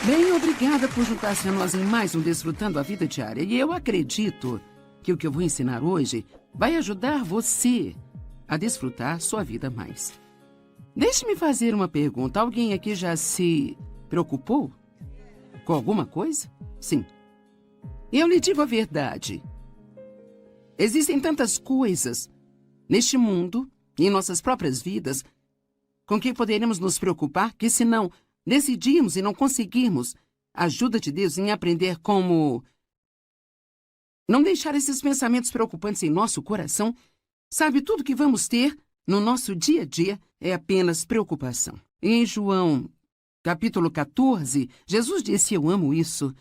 Bem, obrigada por juntar-se a nós em mais um Desfrutando a Vida Diária. E eu acredito que o que eu vou ensinar hoje vai ajudar você a desfrutar sua vida mais. Deixe-me fazer uma pergunta. Alguém aqui já se preocupou com alguma coisa? Sim. Eu lhe digo a verdade. Existem tantas coisas neste mundo e em nossas próprias vidas com que poderíamos nos preocupar que, se não decidirmos e não conseguirmos a ajuda de Deus em aprender como não deixar esses pensamentos preocupantes em nosso coração, sabe, tudo que vamos ter no nosso dia a dia é apenas preocupação. E em João, capítulo 14, Jesus disse: eu amo isso.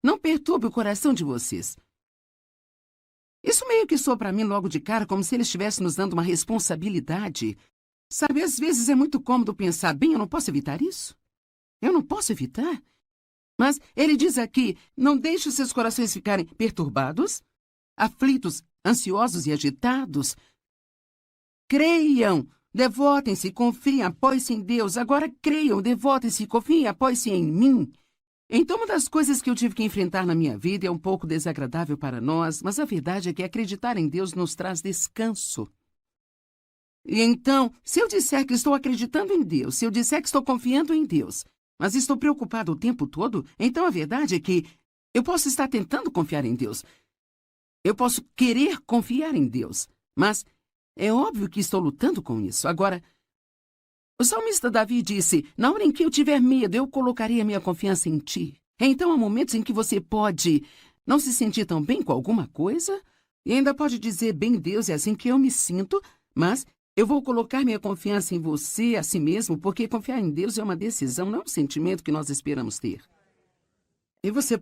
Não perturbe o coração de vocês. Isso meio que soa para mim logo de cara como se ele estivesse nos dando uma responsabilidade. Sabe, às vezes é muito cômodo pensar, bem, eu não posso evitar isso. Eu não posso evitar. Mas ele diz aqui, não deixe os seus corações ficarem perturbados, aflitos, ansiosos e agitados. Creiam, devotem-se, confiem, apoiem-se em Deus. Agora creiam, devotem-se, confiem, apoiem-se em mim. Então, uma das coisas que eu tive que enfrentar na minha vida é um pouco desagradável para nós, mas a verdade é que acreditar em Deus nos traz descanso. E então, se eu disser que estou acreditando em Deus, se eu disser que estou confiando em Deus, mas estou preocupado o tempo todo, então a verdade é que eu posso estar tentando confiar em Deus. Eu posso querer confiar em Deus, mas é óbvio que estou lutando com isso. Agora, o salmista Davi disse, na hora em que eu tiver medo, eu colocarei a minha confiança em ti. Então há momentos em que você pode não se sentir tão bem com alguma coisa e ainda pode dizer, bem, Deus, é assim que eu me sinto, mas eu vou colocar minha confiança em você, a si mesmo, porque confiar em Deus é uma decisão, não é um sentimento que nós esperamos ter. E você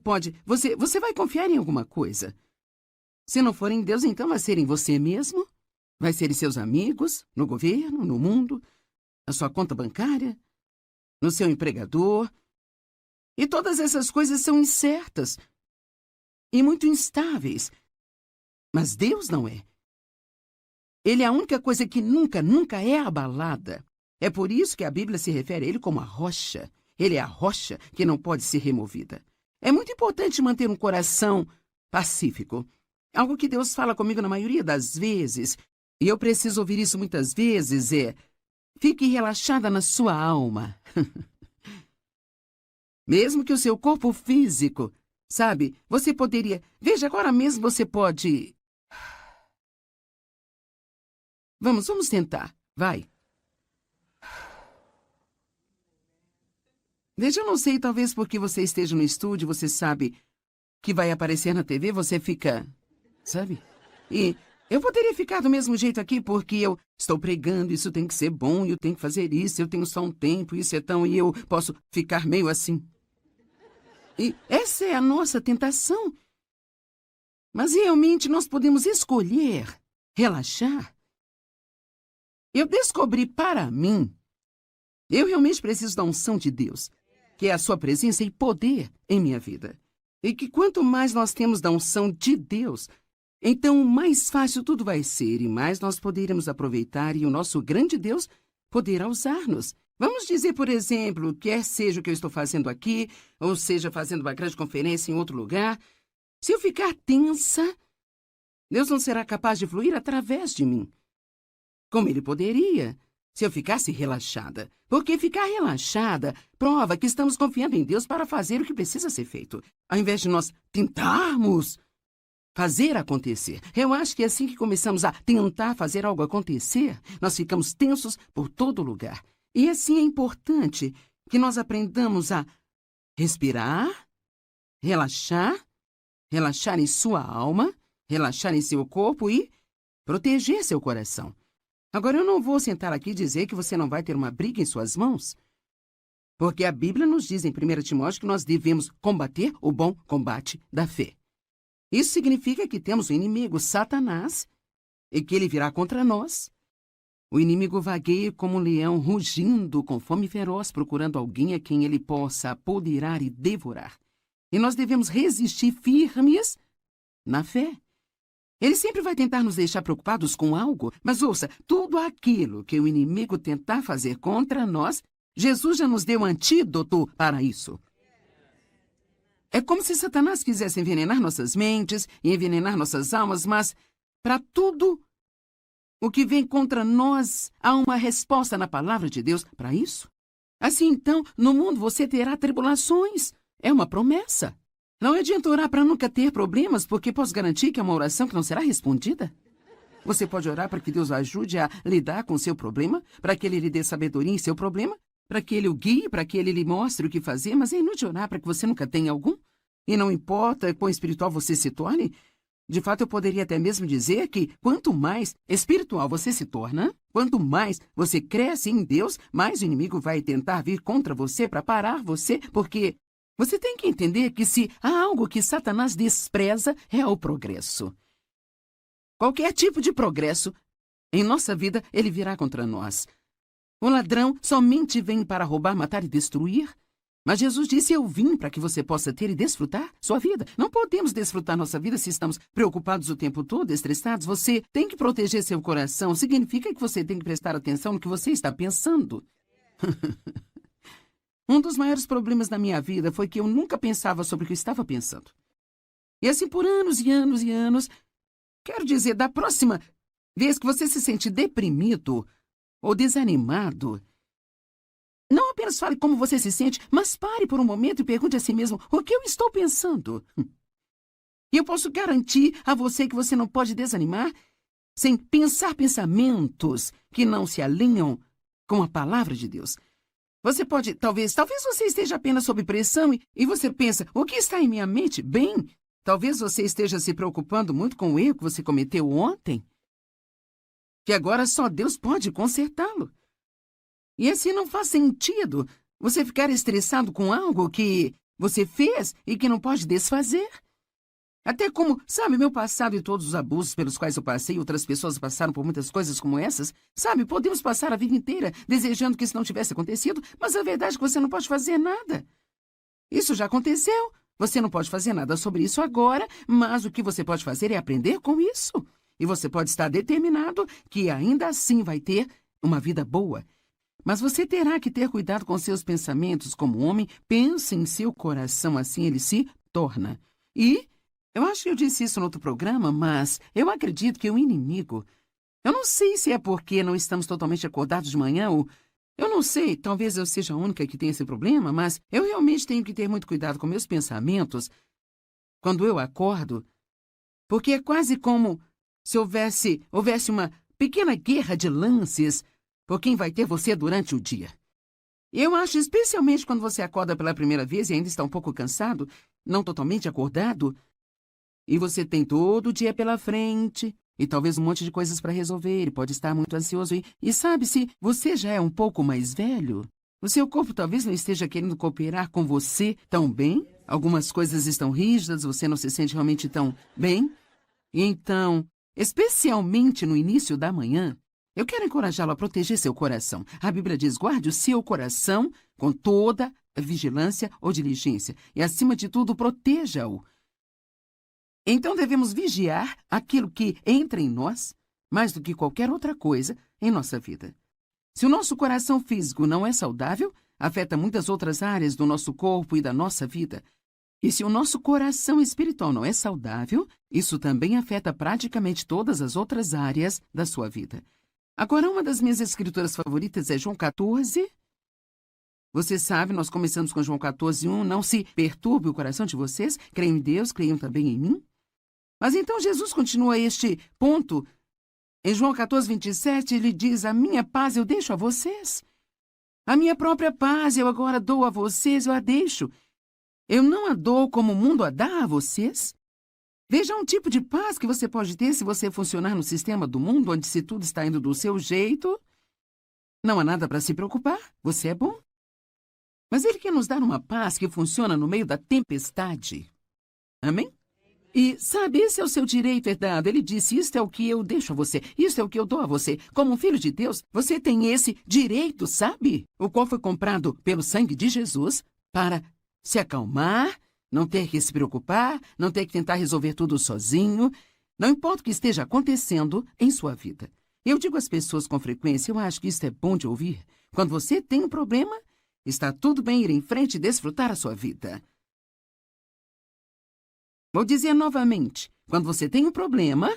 vai confiar em alguma coisa. Se não for em Deus, então vai ser em você mesmo, vai ser em seus amigos, no governo, no mundo, na sua conta bancária, no seu empregador. E todas essas coisas são incertas e muito instáveis. Mas Deus não é. Ele é a única coisa que nunca é abalada. É por isso que a Bíblia se refere a ele como a rocha. Ele é a rocha que não pode ser removida. É muito importante manter um coração pacífico. Algo que Deus fala comigo na maioria das vezes, e eu preciso ouvir isso muitas vezes, é: fique relaxada na sua alma. Mesmo que o seu corpo físico, sabe, você poderia... Veja, agora mesmo você pode... Vamos tentar. Vai. Veja, eu não sei, talvez porque você esteja no estúdio, você sabe que vai aparecer na TV, você fica... Sabe? E eu poderia ficar do mesmo jeito aqui porque eu estou pregando, isso tem que ser bom, eu tenho que fazer isso, eu tenho só um tempo, isso é tão... E eu posso ficar meio assim. E essa é a nossa tentação. Mas realmente nós podemos escolher relaxar. Eu descobri para mim, eu realmente preciso da unção de Deus, que é a sua presença e poder em minha vida. E que quanto mais nós temos da unção de Deus, então mais fácil tudo vai ser e mais nós poderemos aproveitar e o nosso grande Deus poderá usar-nos. Vamos dizer, por exemplo, quer seja o que eu estou fazendo aqui, ou seja, fazendo uma grande conferência em outro lugar, se eu ficar tensa, Deus não será capaz de fluir através de mim. Como ele poderia, se eu ficasse relaxada. Porque ficar relaxada prova que estamos confiando em Deus para fazer o que precisa ser feito, ao invés de nós tentarmos fazer acontecer. Eu acho que é assim que começamos a tentar fazer algo acontecer, nós ficamos tensos por todo lugar. E assim é importante que nós aprendamos a respirar, relaxar em sua alma, relaxar em seu corpo e proteger seu coração. Agora, eu não vou sentar aqui e dizer que você não vai ter uma briga em suas mãos, porque a Bíblia nos diz em 1 Timóteo que nós devemos combater o bom combate da fé. Isso significa que temos o inimigo, Satanás, e que ele virá contra nós. O inimigo vagueia como um leão rugindo com fome feroz, procurando alguém a quem ele possa apoderar e devorar. E nós devemos resistir firmes na fé. Ele sempre vai tentar nos deixar preocupados com algo, mas ouça, tudo aquilo que o inimigo tentar fazer contra nós, Jesus já nos deu um antídoto para isso. É como se Satanás quisesse envenenar nossas mentes e envenenar nossas almas, mas para tudo o que vem contra nós, há uma resposta na palavra de Deus para isso. Assim, então, no mundo você terá tribulações. É uma promessa. Não adianta orar para nunca ter problemas, porque posso garantir que é uma oração que não será respondida. Você pode orar para que Deus o ajude a lidar com o seu problema, para que Ele lhe dê sabedoria em seu problema, para que Ele o guie, para que Ele lhe mostre o que fazer, mas é inútil orar para que você nunca tenha algum. E não importa quão espiritual você se torne, de fato eu poderia até mesmo dizer que quanto mais espiritual você se torna, quanto mais você cresce em Deus, mais o inimigo vai tentar vir contra você para parar você, porque você tem que entender que se há algo que Satanás despreza, é o progresso. Qualquer tipo de progresso em nossa vida, ele virá contra nós. O ladrão somente vem para roubar, matar e destruir. Mas Jesus disse, eu vim para que você possa ter e desfrutar sua vida. Não podemos desfrutar nossa vida se estamos preocupados o tempo todo, estressados. Você tem que proteger seu coração. Significa que você tem que prestar atenção no que você está pensando. Um dos maiores problemas da minha vida foi que eu nunca pensava sobre o que eu estava pensando. E assim por anos e anos e anos. Quero dizer, da próxima vez que você se sente deprimido ou desanimado, não apenas fale como você se sente, mas pare por um momento e pergunte a si mesmo o que eu estou pensando. E eu posso garantir a você que você não pode desanimar sem pensar pensamentos que não se alinham com a palavra de Deus. Você pode, talvez você esteja apenas sob pressão e você pensa, o que está em minha mente? Bem, talvez você esteja se preocupando muito com o erro que você cometeu ontem, que agora só Deus pode consertá-lo. E assim não faz sentido você ficar estressado com algo que você fez e que não pode desfazer. Até como, sabe, meu passado e todos os abusos pelos quais eu passei, outras pessoas passaram por muitas coisas como essas. Sabe, podemos passar a vida inteira desejando que isso não tivesse acontecido, mas a verdade é que você não pode fazer nada. Isso já aconteceu. Você não pode fazer nada sobre isso agora, mas o que você pode fazer é aprender com isso. E você pode estar determinado que ainda assim vai ter uma vida boa. Mas você terá que ter cuidado com seus pensamentos como homem. Pense em seu coração, assim ele se torna. E eu acho que eu disse isso no outro programa, mas eu acredito que o inimigo... Eu não sei se é porque não estamos totalmente acordados de manhã ou... Eu não sei, talvez eu seja a única que tem esse problema, mas eu realmente tenho que ter muito cuidado com meus pensamentos quando eu acordo, porque é quase como se houvesse uma pequena guerra de lances por quem vai ter você durante o dia. Eu acho, especialmente quando você acorda pela primeira vez e ainda está um pouco cansado, não totalmente acordado, e você tem todo o dia pela frente, e talvez um monte de coisas para resolver, e pode estar muito ansioso. E sabe, se você já é um pouco mais velho, o seu corpo talvez não esteja querendo cooperar com você tão bem. Algumas coisas estão rígidas, você não se sente realmente tão bem. E então, especialmente no início da manhã, eu quero encorajá-lo a proteger seu coração. A Bíblia diz, guarde o seu coração com toda a vigilância ou diligência. E, acima de tudo, proteja-o. Então devemos vigiar aquilo que entra em nós, mais do que qualquer outra coisa em nossa vida. Se o nosso coração físico não é saudável, afeta muitas outras áreas do nosso corpo e da nossa vida. E se o nosso coração espiritual não é saudável, isso também afeta praticamente todas as outras áreas da sua vida. Agora, uma das minhas escrituras favoritas é João 14. Você sabe, nós começamos com João 14:1. Não se perturbe o coração de vocês, creiam em Deus, creiam também em mim. Mas então Jesus continua este ponto. Em João 14:27, ele diz, a minha paz eu deixo a vocês. A minha própria paz eu agora dou a vocês, eu a deixo. Eu não a dou como o mundo a dá a vocês. Veja um tipo de paz que você pode ter se você funcionar no sistema do mundo, onde se tudo está indo do seu jeito, não há nada para se preocupar, você é bom. Mas ele quer nos dar uma paz que funciona no meio da tempestade. Amém? E, sabe, esse é o seu direito herdado. Ele disse, isto é o que eu deixo a você, isto é o que eu dou a você. Como um filho de Deus, você tem esse direito, sabe? O qual foi comprado pelo sangue de Jesus para se acalmar, não ter que se preocupar, não ter que tentar resolver tudo sozinho. Não importa o que esteja acontecendo em sua vida. Eu digo às pessoas com frequência, eu acho que isso é bom de ouvir. Quando você tem um problema, está tudo bem ir em frente e desfrutar a sua vida. Vou dizer novamente. Quando você tem um problema...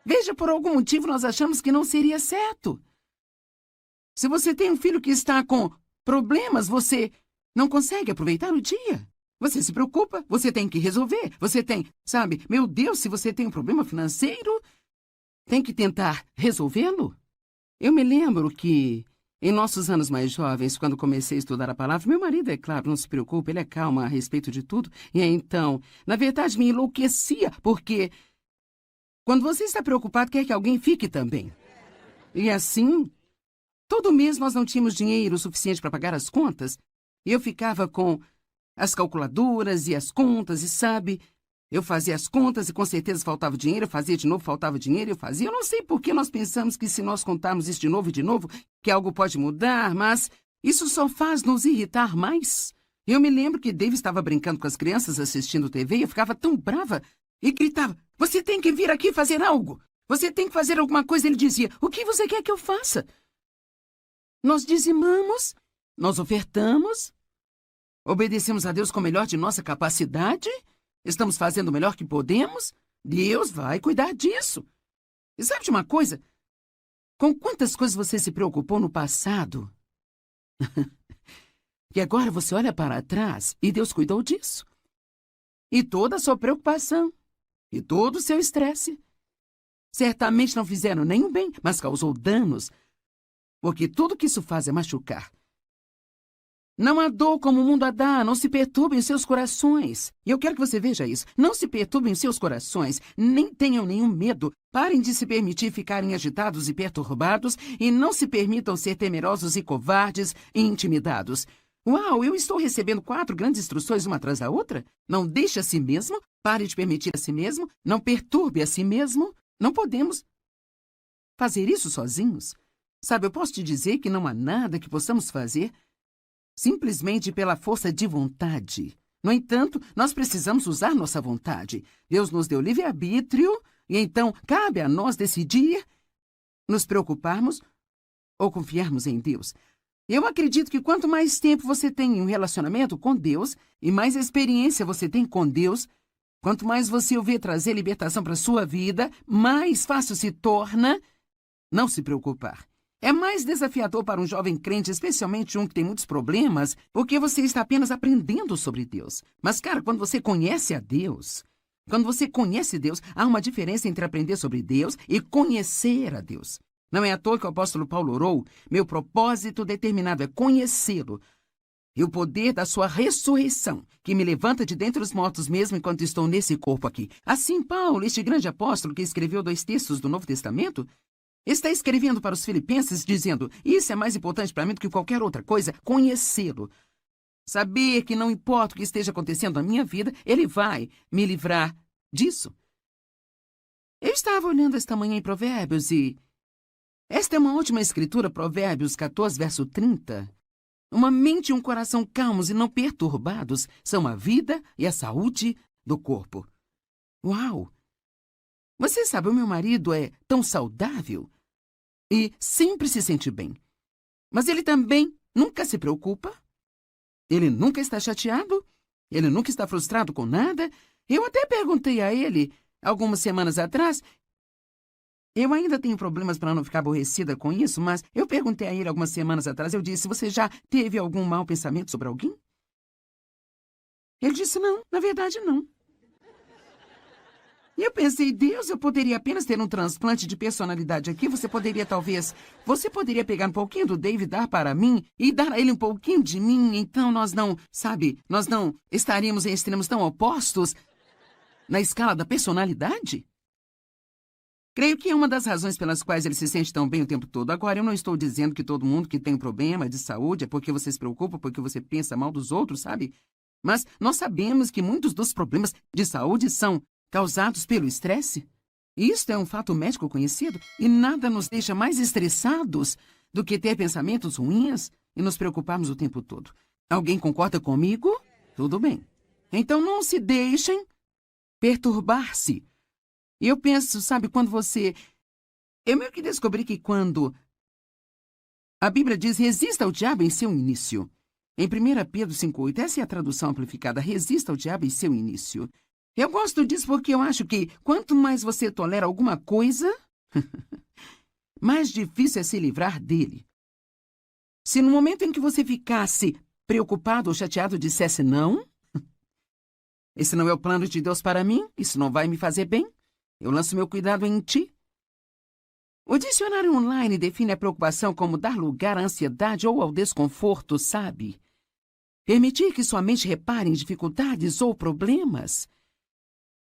Veja, por algum motivo nós achamos que não seria certo. Se você tem um filho que está com problemas, você não consegue aproveitar o dia. Você se preocupa, você tem que resolver. Você tem, sabe, meu Deus, se você tem um problema financeiro, tem que tentar resolvê-lo. Eu me lembro que, em nossos anos mais jovens, quando comecei a estudar a palavra, meu marido, é claro, não se preocupa, ele é calmo a respeito de tudo. E então, na verdade, me enlouquecia, porque quando você está preocupado, quer que alguém fique também. E assim, todo mês nós não tínhamos dinheiro suficiente para pagar as contas. E eu ficava com as calculadoras e as contas, e sabe, eu fazia as contas e com certeza faltava dinheiro, eu fazia de novo, faltava dinheiro, eu fazia. Eu não sei por que nós pensamos que se nós contarmos isso de novo e de novo, que algo pode mudar, mas isso só faz nos irritar mais. Eu me lembro que Dave estava brincando com as crianças assistindo TV e eu ficava tão brava e gritava, você tem que vir aqui fazer algo, você tem que fazer alguma coisa. Ele dizia, o que você quer que eu faça? Nós dizimamos, nós ofertamos, obedecemos a Deus com o melhor de nossa capacidade, estamos fazendo o melhor que podemos, Deus vai cuidar disso. E sabe de uma coisa? Com quantas coisas você se preocupou no passado? E agora você olha para trás e Deus cuidou disso. E toda a sua preocupação, e todo o seu estresse, certamente não fizeram nenhum bem, mas causou danos, porque tudo que isso faz é machucar. Não há dor como o mundo a dá, não se perturbem os seus corações. E eu quero que você veja isso. Não se perturbem os seus corações, nem tenham nenhum medo. Parem de se permitir ficarem agitados e perturbados e não se permitam ser temerosos e covardes e intimidados. Uau, eu estou recebendo 4 grandes instruções uma atrás da outra? Não deixe a si mesmo, pare de permitir a si mesmo, não perturbe a si mesmo. Não podemos fazer isso sozinhos. Sabe, eu posso te dizer que não há nada que possamos fazer simplesmente pela força de vontade. No entanto, nós precisamos usar nossa vontade. Deus nos deu livre-arbítrio e então cabe a nós decidir nos preocuparmos ou confiarmos em Deus. Eu acredito que quanto mais tempo você tem em um relacionamento com Deus e mais experiência você tem com Deus, quanto mais você o vê trazer libertação para a sua vida, mais fácil se torna não se preocupar. É mais desafiador para um jovem crente, especialmente um que tem muitos problemas, porque você está apenas aprendendo sobre Deus. Mas, cara, quando você conhece a Deus, há uma diferença entre aprender sobre Deus e conhecer a Deus. Não é à toa que o apóstolo Paulo orou, meu propósito determinado é conhecê-lo e o poder da sua ressurreição, que me levanta de dentre os mortos mesmo enquanto estou nesse corpo aqui. Assim, Paulo, este grande apóstolo que escreveu 2 textos do Novo Testamento, está escrevendo para os filipenses dizendo, isso é mais importante para mim do que qualquer outra coisa, conhecê-lo. Saber que não importa o que esteja acontecendo na minha vida, ele vai me livrar disso. Eu estava olhando esta manhã em Provérbios e esta é uma última escritura, Provérbios 14, verso 30. Uma mente e um coração calmos e não perturbados são a vida e a saúde do corpo. Uau! Você sabe, o meu marido é tão saudável e sempre se sente bem. Mas ele também nunca se preocupa. Ele nunca está chateado. Ele nunca está frustrado com nada. Eu até perguntei a ele, algumas semanas atrás, eu ainda tenho problemas para não ficar aborrecida com isso, mas eu perguntei a ele algumas semanas atrás, eu disse, você já teve algum mau pensamento sobre alguém? Ele disse, não, na verdade não. E eu pensei, Deus, eu poderia apenas ter um transplante de personalidade aqui. Você poderia pegar um pouquinho do David, dar para mim e dar a ele um pouquinho de mim. Então nós não estaríamos em extremos tão opostos na escala da personalidade? Creio que é uma das razões pelas quais ele se sente tão bem o tempo todo. Agora, eu não estou dizendo que todo mundo que tem um problema de saúde é porque você se preocupa, porque você pensa mal dos outros, sabe? Mas nós sabemos que muitos dos problemas de saúde são causados pelo estresse. Isto é um fato médico conhecido e nada nos deixa mais estressados do que ter pensamentos ruins e nos preocuparmos o tempo todo. Alguém concorda comigo? Tudo bem. Então não se deixem perturbar-se. E eu penso, sabe, eu meio que descobri que quando a Bíblia diz resista ao diabo em seu início, Em 1 Pedro 5,8, essa é a tradução amplificada: resista ao diabo em seu início. Eu gosto disso porque eu acho que quanto mais você tolera alguma coisa, mais difícil é se livrar dele. Se no momento em que você ficasse preocupado ou chateado dissesse não, esse não é o plano de Deus para mim, isso não vai me fazer bem, eu lanço meu cuidado em ti. O dicionário online define a preocupação como dar lugar à ansiedade ou ao desconforto, sabe? Permitir que sua mente repare em dificuldades ou problemas.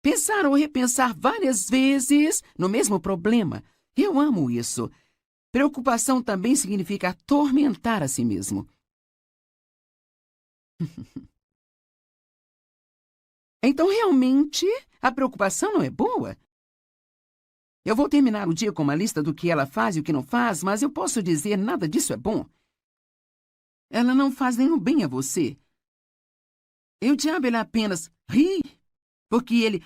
Pensar ou repensar várias vezes no mesmo problema. Eu amo isso. Preocupação também significa atormentar a si mesmo. Então, realmente, a preocupação não é boa? Eu vou terminar o dia com uma lista do que ela faz e o que não faz, mas eu posso dizer nada disso é bom. Ela não faz nenhum bem a você. E o diabo, ele apenas ri, porque ele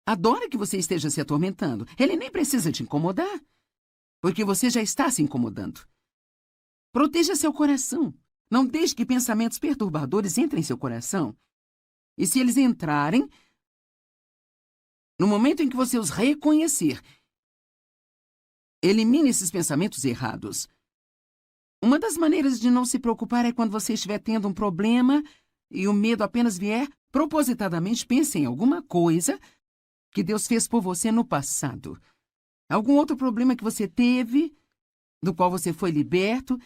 adora que você esteja se atormentando. Ele nem precisa te incomodar, porque você já está se incomodando. Proteja seu coração. Não deixe que pensamentos perturbadores entrem em seu coração. E se eles entrarem, no momento em que você os reconhecer, elimine esses pensamentos errados. Uma das maneiras de não se preocupar é quando você estiver tendo um problema e o medo apenas vier, propositadamente pense em alguma coisa que Deus fez por você no passado. Algum outro problema que você teve, do qual você foi liberto.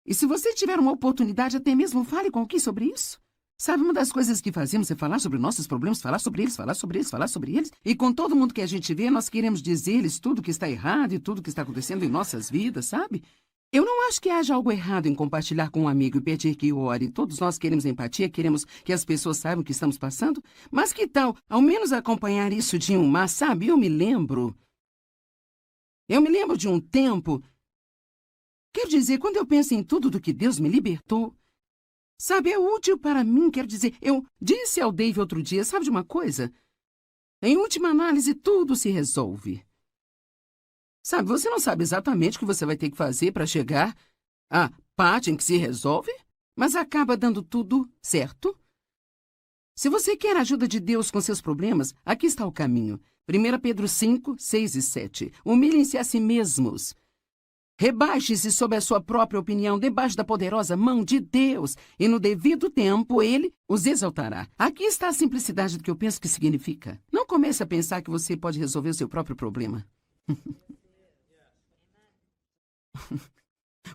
E se você tiver uma oportunidade, até mesmo fale com alguém sobre isso. Sabe, uma das coisas que fazemos é falar sobre nossos problemas, falar sobre eles, falar sobre eles, falar sobre eles. E com todo mundo que a gente vê, nós queremos dizer-lhes tudo que está errado e tudo que está acontecendo em nossas vidas, sabe? Eu não acho que haja algo errado em compartilhar com um amigo e pedir que ore. Todos nós queremos empatia, queremos que as pessoas saibam o que estamos passando. Mas que tal, ao menos, acompanhar isso de um mas, sabe? Eu me lembro de um tempo. Quero dizer, quando eu penso em tudo do que Deus me libertou, sabe, é útil para mim. Quero dizer, eu disse ao Dave outro dia, sabe de uma coisa? Em última análise, tudo se resolve. Sabe, você não sabe exatamente o que você vai ter que fazer para chegar à parte em que se resolve, mas acaba dando tudo certo. Se você quer a ajuda de Deus com seus problemas, aqui está o caminho. 1 Pedro 5, 6 e 7. Humilhem-se a si mesmos. Rebaixe-se sob a sua própria opinião, debaixo da poderosa mão de Deus, e no devido tempo Ele os exaltará. Aqui está a simplicidade do que eu penso que significa. Não comece a pensar que você pode resolver o seu próprio problema.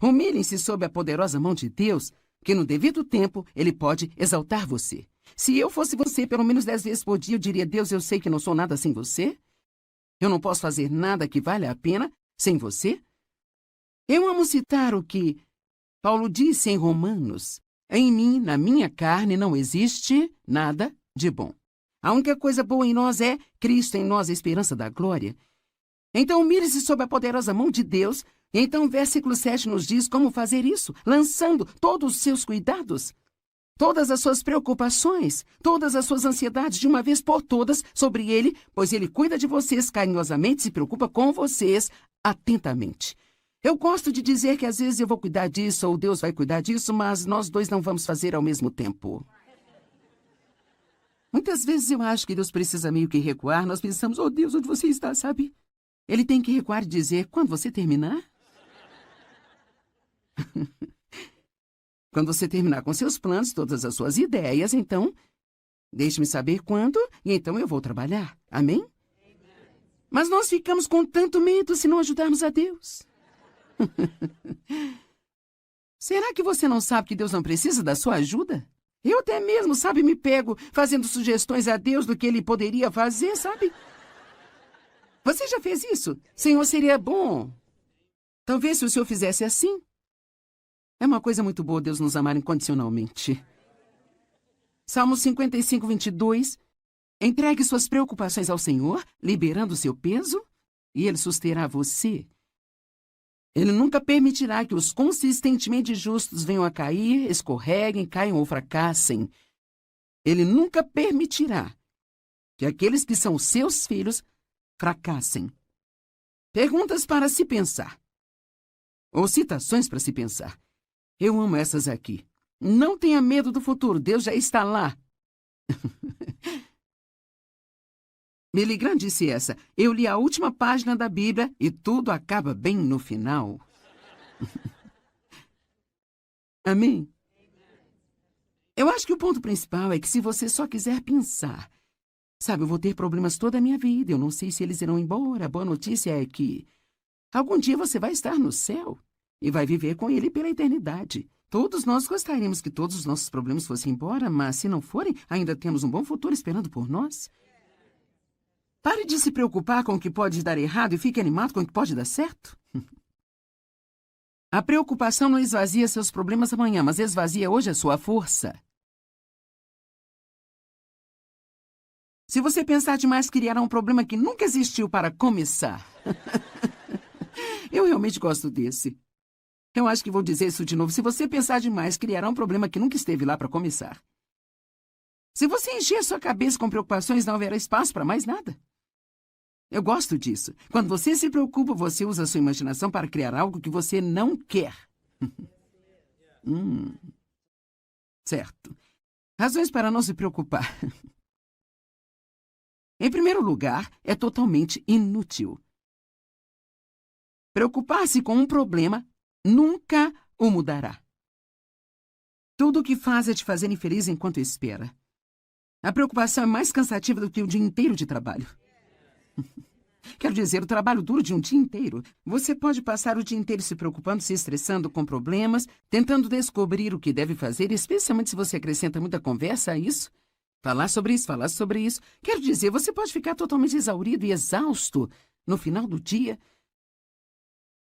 Humilhem-se sob a poderosa mão de Deus, que no devido tempo Ele pode exaltar você. Se eu fosse você, pelo menos 10 vezes por dia, eu diria: Deus, eu sei que não sou nada sem você. Eu não posso fazer nada que valha a pena sem você. Eu amo citar o que Paulo disse em Romanos: em mim, na minha carne, não existe nada de bom. A única coisa boa em nós é Cristo em nós, a esperança da glória. Então, humilhe-se sob a poderosa mão de Deus. E então, o versículo 7 nos diz como fazer isso, lançando todos os seus cuidados, todas as suas preocupações, todas as suas ansiedades de uma vez por todas sobre Ele, pois Ele cuida de vocês carinhosamente, se preocupa com vocês atentamente. Eu gosto de dizer que às vezes eu vou cuidar disso ou Deus vai cuidar disso, mas nós dois não vamos fazer ao mesmo tempo. Muitas vezes eu acho que Deus precisa meio que recuar. Nós pensamos: oh Deus, onde você está, sabe? Ele tem que recuar e dizer: quando você terminar? Quando você terminar com seus planos, todas as suas ideias, então, deixe-me saber quando e então eu vou trabalhar. Amém? Mas nós ficamos com tanto medo se não ajudarmos a Deus. Será que você não sabe que Deus não precisa da sua ajuda? Eu até mesmo, sabe, me pego fazendo sugestões a Deus do que Ele poderia fazer, sabe? Você já fez isso? Senhor, seria bom. Talvez se o Senhor fizesse assim. É uma coisa muito boa Deus nos amar incondicionalmente. Salmo 55, 22. Entregue suas preocupações ao Senhor, liberando o seu peso, e Ele susterá você. Ele nunca permitirá que os consistentemente justos venham a cair, escorreguem, caiam ou fracassem. Ele nunca permitirá que aqueles que são seus filhos fracassem. Perguntas para se pensar. Ou citações para se pensar. Eu amo essas aqui. Não tenha medo do futuro, Deus já está lá. Billy Graham disse essa. Eu li a última página da Bíblia e tudo acaba bem no final. Amém? Eu acho que o ponto principal é que se você só quiser pensar, sabe, eu vou ter problemas toda a minha vida, eu não sei se eles irão embora. A boa notícia é que algum dia você vai estar no céu e vai viver com ele pela eternidade. Todos nós gostaríamos que todos os nossos problemas fossem embora, mas se não forem, ainda temos um bom futuro esperando por nós. Pare de se preocupar com o que pode dar errado e fique animado com o que pode dar certo. A preocupação não esvazia seus problemas amanhã, mas esvazia hoje a sua força. Se você pensar demais, criará um problema que nunca existiu para começar. Eu realmente gosto desse. Eu acho que vou dizer isso de novo. Se você pensar demais, criará um problema que nunca esteve lá para começar. Se você encher sua cabeça com preocupações, não haverá espaço para mais nada. Eu gosto disso. Quando você se preocupa, você usa a sua imaginação para criar algo que você não quer. Certo. Razões para não se preocupar. Em primeiro lugar, é totalmente inútil. Preocupar-se com um problema nunca o mudará. Tudo o que faz é te fazer infeliz enquanto espera. A preocupação é mais cansativa do que o dia inteiro de trabalho. Quero dizer, o trabalho duro de um dia inteiro. Você pode passar o dia inteiro se preocupando, se estressando com problemas, tentando descobrir o que deve fazer, especialmente se você acrescenta muita conversa a isso. Falar sobre isso, falar sobre isso. Quero dizer, você pode ficar totalmente exaurido e exausto no final do dia.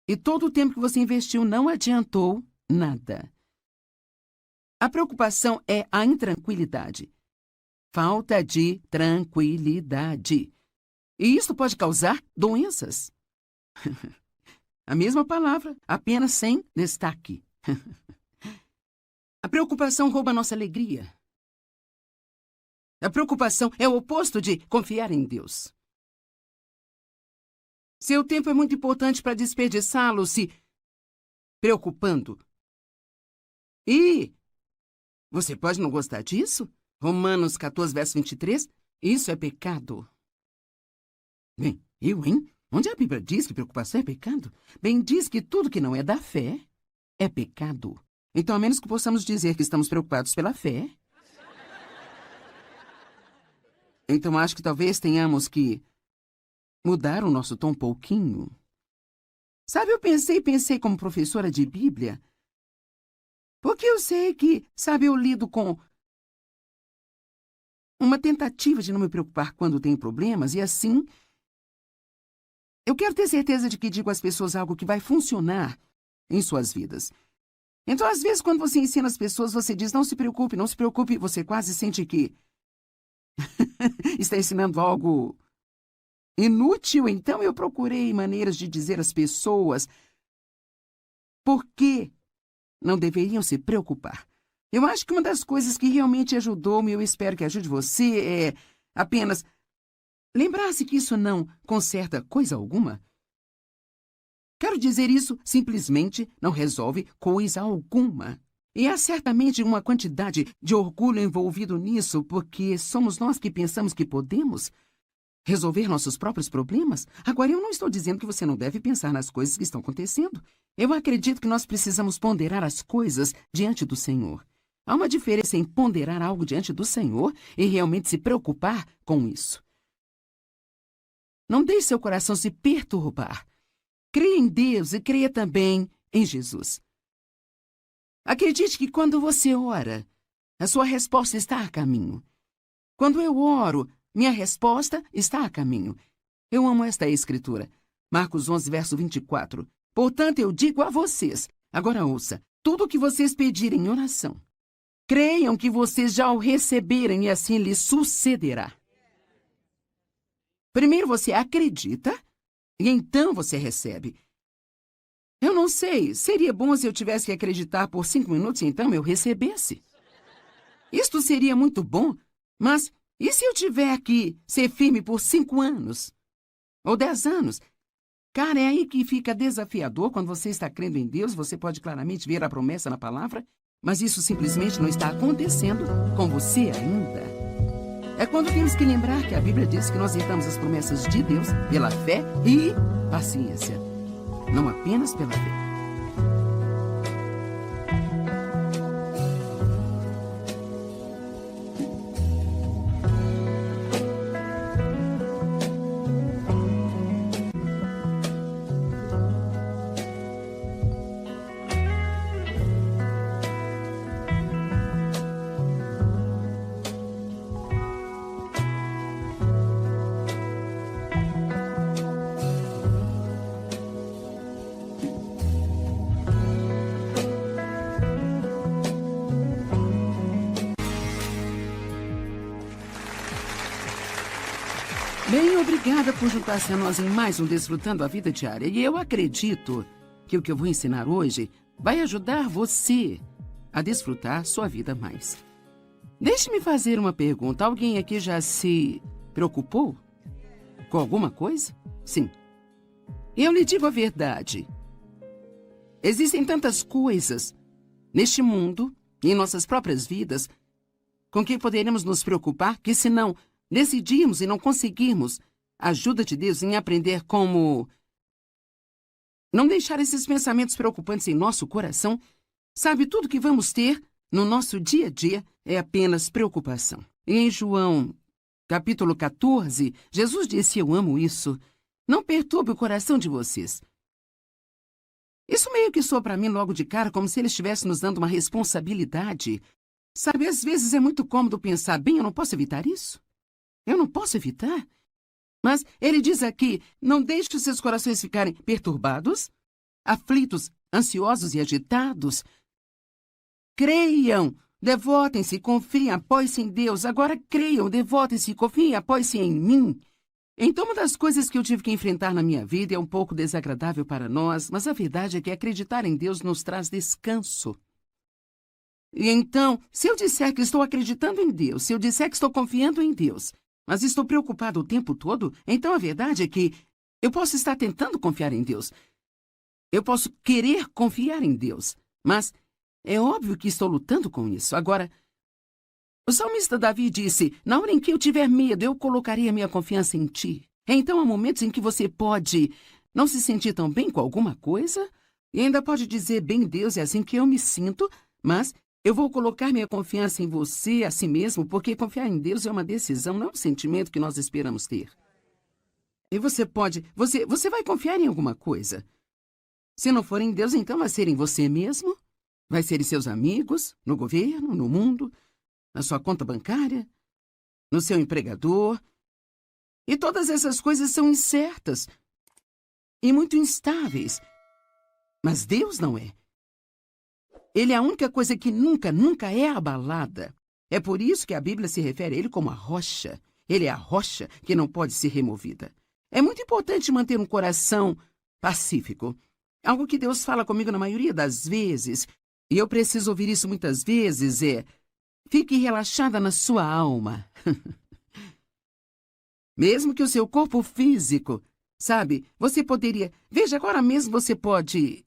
E todo o tempo que você investiu não adiantou nada. A preocupação é a intranquilidade. Falta de tranquilidade. E isso pode causar doenças. A mesma palavra, apenas sem destaque. A preocupação rouba nossa alegria. A preocupação é o oposto de confiar em Deus. Seu tempo é muito importante para desperdiçá-lo se preocupando. E você pode não gostar disso? Romanos 14, verso 23. Isso é pecado. Bem, hein? Onde a Bíblia diz que preocupação é pecado? Bem, diz que tudo que não é da fé é pecado. Então, a menos que possamos dizer que estamos preocupados pela fé, então acho que talvez tenhamos que mudar o nosso tom um pouquinho. Sabe, eu pensei como professora de Bíblia, porque eu sei que, sabe, eu lido com uma tentativa de não me preocupar quando tenho problemas, e assim, eu quero ter certeza de que digo às pessoas algo que vai funcionar em suas vidas. Então, às vezes, quando você ensina as pessoas, você diz, não se preocupe, não se preocupe, você quase sente que está ensinando algo inútil. Então, eu procurei maneiras de dizer às pessoas por que não deveriam se preocupar. Eu acho que uma das coisas que realmente ajudou-me, eu espero que ajude você, é apenas lembrar-se que isso não conserta coisa alguma. Quero dizer, isso simplesmente não resolve coisa alguma. E há certamente uma quantidade de orgulho envolvido nisso, porque somos nós que pensamos que podemos resolver nossos próprios problemas. Agora, eu não estou dizendo que você não deve pensar nas coisas que estão acontecendo. Eu acredito que nós precisamos ponderar as coisas diante do Senhor. Há uma diferença em ponderar algo diante do Senhor e realmente se preocupar com isso. Não deixe seu coração se perturbar. Creia em Deus e creia também em Jesus. Acredite que quando você ora, a sua resposta está a caminho. Quando eu oro, minha resposta está a caminho. Eu amo esta escritura. Marcos 11, verso 24. Portanto, eu digo a vocês, agora ouça, tudo o que vocês pedirem em oração, creiam que vocês já o receberem e assim lhes sucederá. Primeiro você acredita e então você recebe. Eu não sei, seria bom se eu tivesse que acreditar por 5 minutos e então eu recebesse. Isto seria muito bom, mas e se eu tiver que ser firme por 5 anos? Ou 10 anos? Cara, é aí que fica desafiador. Quando você está crendo em Deus, você pode claramente ver a promessa na palavra. Mas isso simplesmente não está acontecendo com você ainda. É quando temos que lembrar que a Bíblia diz que nós herdamos as promessas de Deus pela fé e paciência, não apenas pela fé. Bem, obrigada por juntar-se a nós em mais um Desfrutando a Vida Diária. E eu acredito que o que eu vou ensinar hoje vai ajudar você a desfrutar sua vida mais. Deixe-me fazer uma pergunta. Alguém aqui já se preocupou com alguma coisa? Sim. Eu lhe digo a verdade. Existem tantas coisas neste mundo e em nossas próprias vidas com que poderemos nos preocupar que, se não decidirmos e não conseguirmos a ajuda de Deus em aprender como não deixar esses pensamentos preocupantes em nosso coração, sabe, tudo que vamos ter no nosso dia a dia é apenas preocupação. E em João, capítulo 14, Jesus disse: eu amo isso. Não perturbe o coração de vocês. Isso meio que soa para mim logo de cara como se ele estivesse nos dando uma responsabilidade. Sabe, às vezes é muito cômodo pensar, bem, eu não posso evitar isso. Eu não posso evitar. Mas ele diz aqui, não deixe os seus corações ficarem perturbados, aflitos, ansiosos e agitados. Creiam, devotem-se, confiem, apoiem-se em Deus. Agora creiam, devotem-se, confiem, apoiem-se em mim. Então, uma das coisas que eu tive que enfrentar na minha vida é um pouco desagradável para nós, mas a verdade é que acreditar em Deus nos traz descanso. E então, se eu disser que estou acreditando em Deus, se eu disser que estou confiando em Deus, mas estou preocupado o tempo todo, então a verdade é que eu posso estar tentando confiar em Deus. Eu posso querer confiar em Deus, mas é óbvio que estou lutando com isso. Agora, o salmista Davi disse, na hora em que eu tiver medo, eu colocarei a minha confiança em ti. Então há momentos em que você pode não se sentir tão bem com alguma coisa e ainda pode dizer, bem, Deus, é assim que eu me sinto, mas eu vou colocar minha confiança em você, a si mesmo, porque confiar em Deus é uma decisão, não é um sentimento que nós esperamos ter. E você vai confiar em alguma coisa. Se não for em Deus, então vai ser em você mesmo, vai ser em seus amigos, no governo, no mundo, na sua conta bancária, no seu empregador. E todas essas coisas são incertas e muito instáveis. Mas Deus não é. Ele é a única coisa que nunca é abalada. É por isso que a Bíblia se refere a ele como a rocha. Ele é a rocha que não pode ser removida. É muito importante manter um coração pacífico. Algo que Deus fala comigo na maioria das vezes, e eu preciso ouvir isso muitas vezes, é: fique relaxada na sua alma. Mesmo que o seu corpo físico, sabe, você poderia... Veja, agora mesmo você pode...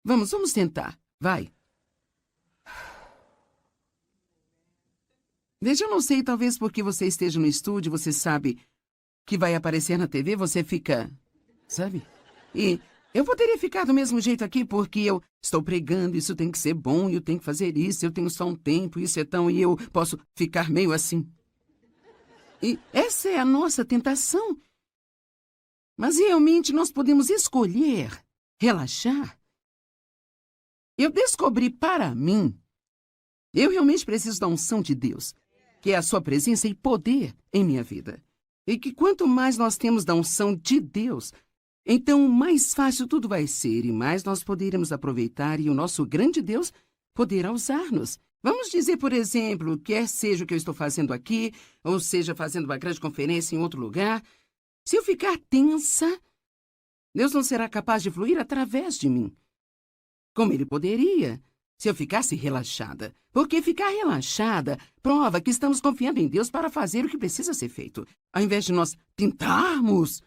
Vamos tentar. Vai. Veja, eu não sei, talvez porque você esteja no estúdio, você sabe que vai aparecer na TV, você fica... Sabe? E eu poderia ficar do mesmo jeito aqui porque eu estou pregando, isso tem que ser bom, eu tenho que fazer isso, eu tenho só um tempo, isso é tão... E eu posso ficar meio assim. E essa é a nossa tentação. Mas realmente nós podemos escolher relaxar. Eu descobri para mim, eu realmente preciso da unção de Deus, que é a sua presença e poder em minha vida. E que quanto mais nós temos da unção de Deus, então mais fácil tudo vai ser e mais nós poderemos aproveitar e o nosso grande Deus poderá usar-nos. Vamos dizer, por exemplo, quer seja o que eu estou fazendo aqui, ou seja, fazendo uma grande conferência em outro lugar, se eu ficar tensa, Deus não será capaz de fluir através de mim, como Ele poderia se eu ficasse relaxada. Porque ficar relaxada prova que estamos confiando em Deus para fazer o que precisa ser feito. Ao invés de nós tentarmos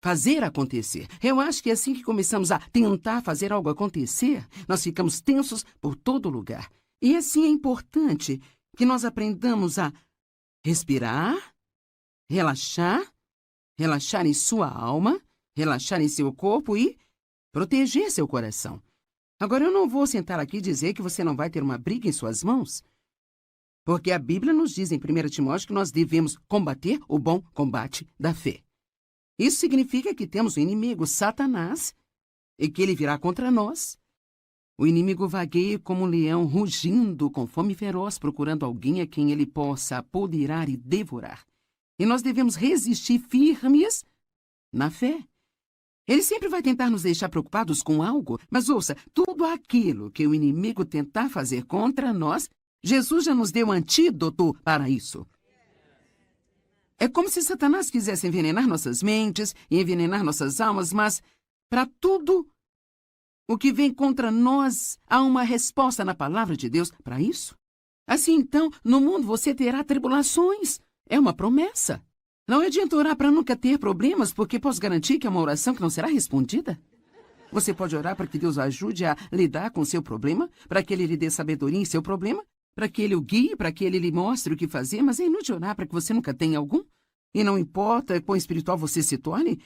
fazer acontecer. Eu acho que é assim que começamos a tentar fazer algo acontecer, nós ficamos tensos por todo lugar. E assim é importante que nós aprendamos a respirar, relaxar, relaxar em sua alma, relaxar em seu corpo e proteger seu coração. Agora, eu não vou sentar aqui e dizer que você não vai ter uma briga em suas mãos, porque a Bíblia nos diz em 1 Timóteo que nós devemos combater o bom combate da fé. Isso significa que temos o inimigo, Satanás, e que ele virá contra nós. O inimigo vagueia como um leão rugindo com fome feroz, procurando alguém a quem ele possa apoderar e devorar. E nós devemos resistir firmes na fé. Ele sempre vai tentar nos deixar preocupados com algo, mas ouça, tudo aquilo que o inimigo tentar fazer contra nós, Jesus já nos deu um antídoto para isso. É como se Satanás quisesse envenenar nossas mentes e envenenar nossas almas, mas para tudo o que vem contra nós, há uma resposta na palavra de Deus para isso. Assim, então, no mundo você terá tribulações. É uma promessa. Não adianta orar para nunca ter problemas, porque posso garantir que é uma oração que não será respondida. Você pode orar para que Deus o ajude a lidar com o seu problema, para que Ele lhe dê sabedoria em seu problema, para que Ele o guie, para que Ele lhe mostre o que fazer, mas é inútil orar para que você nunca tenha algum. E não importa quão espiritual você se torne,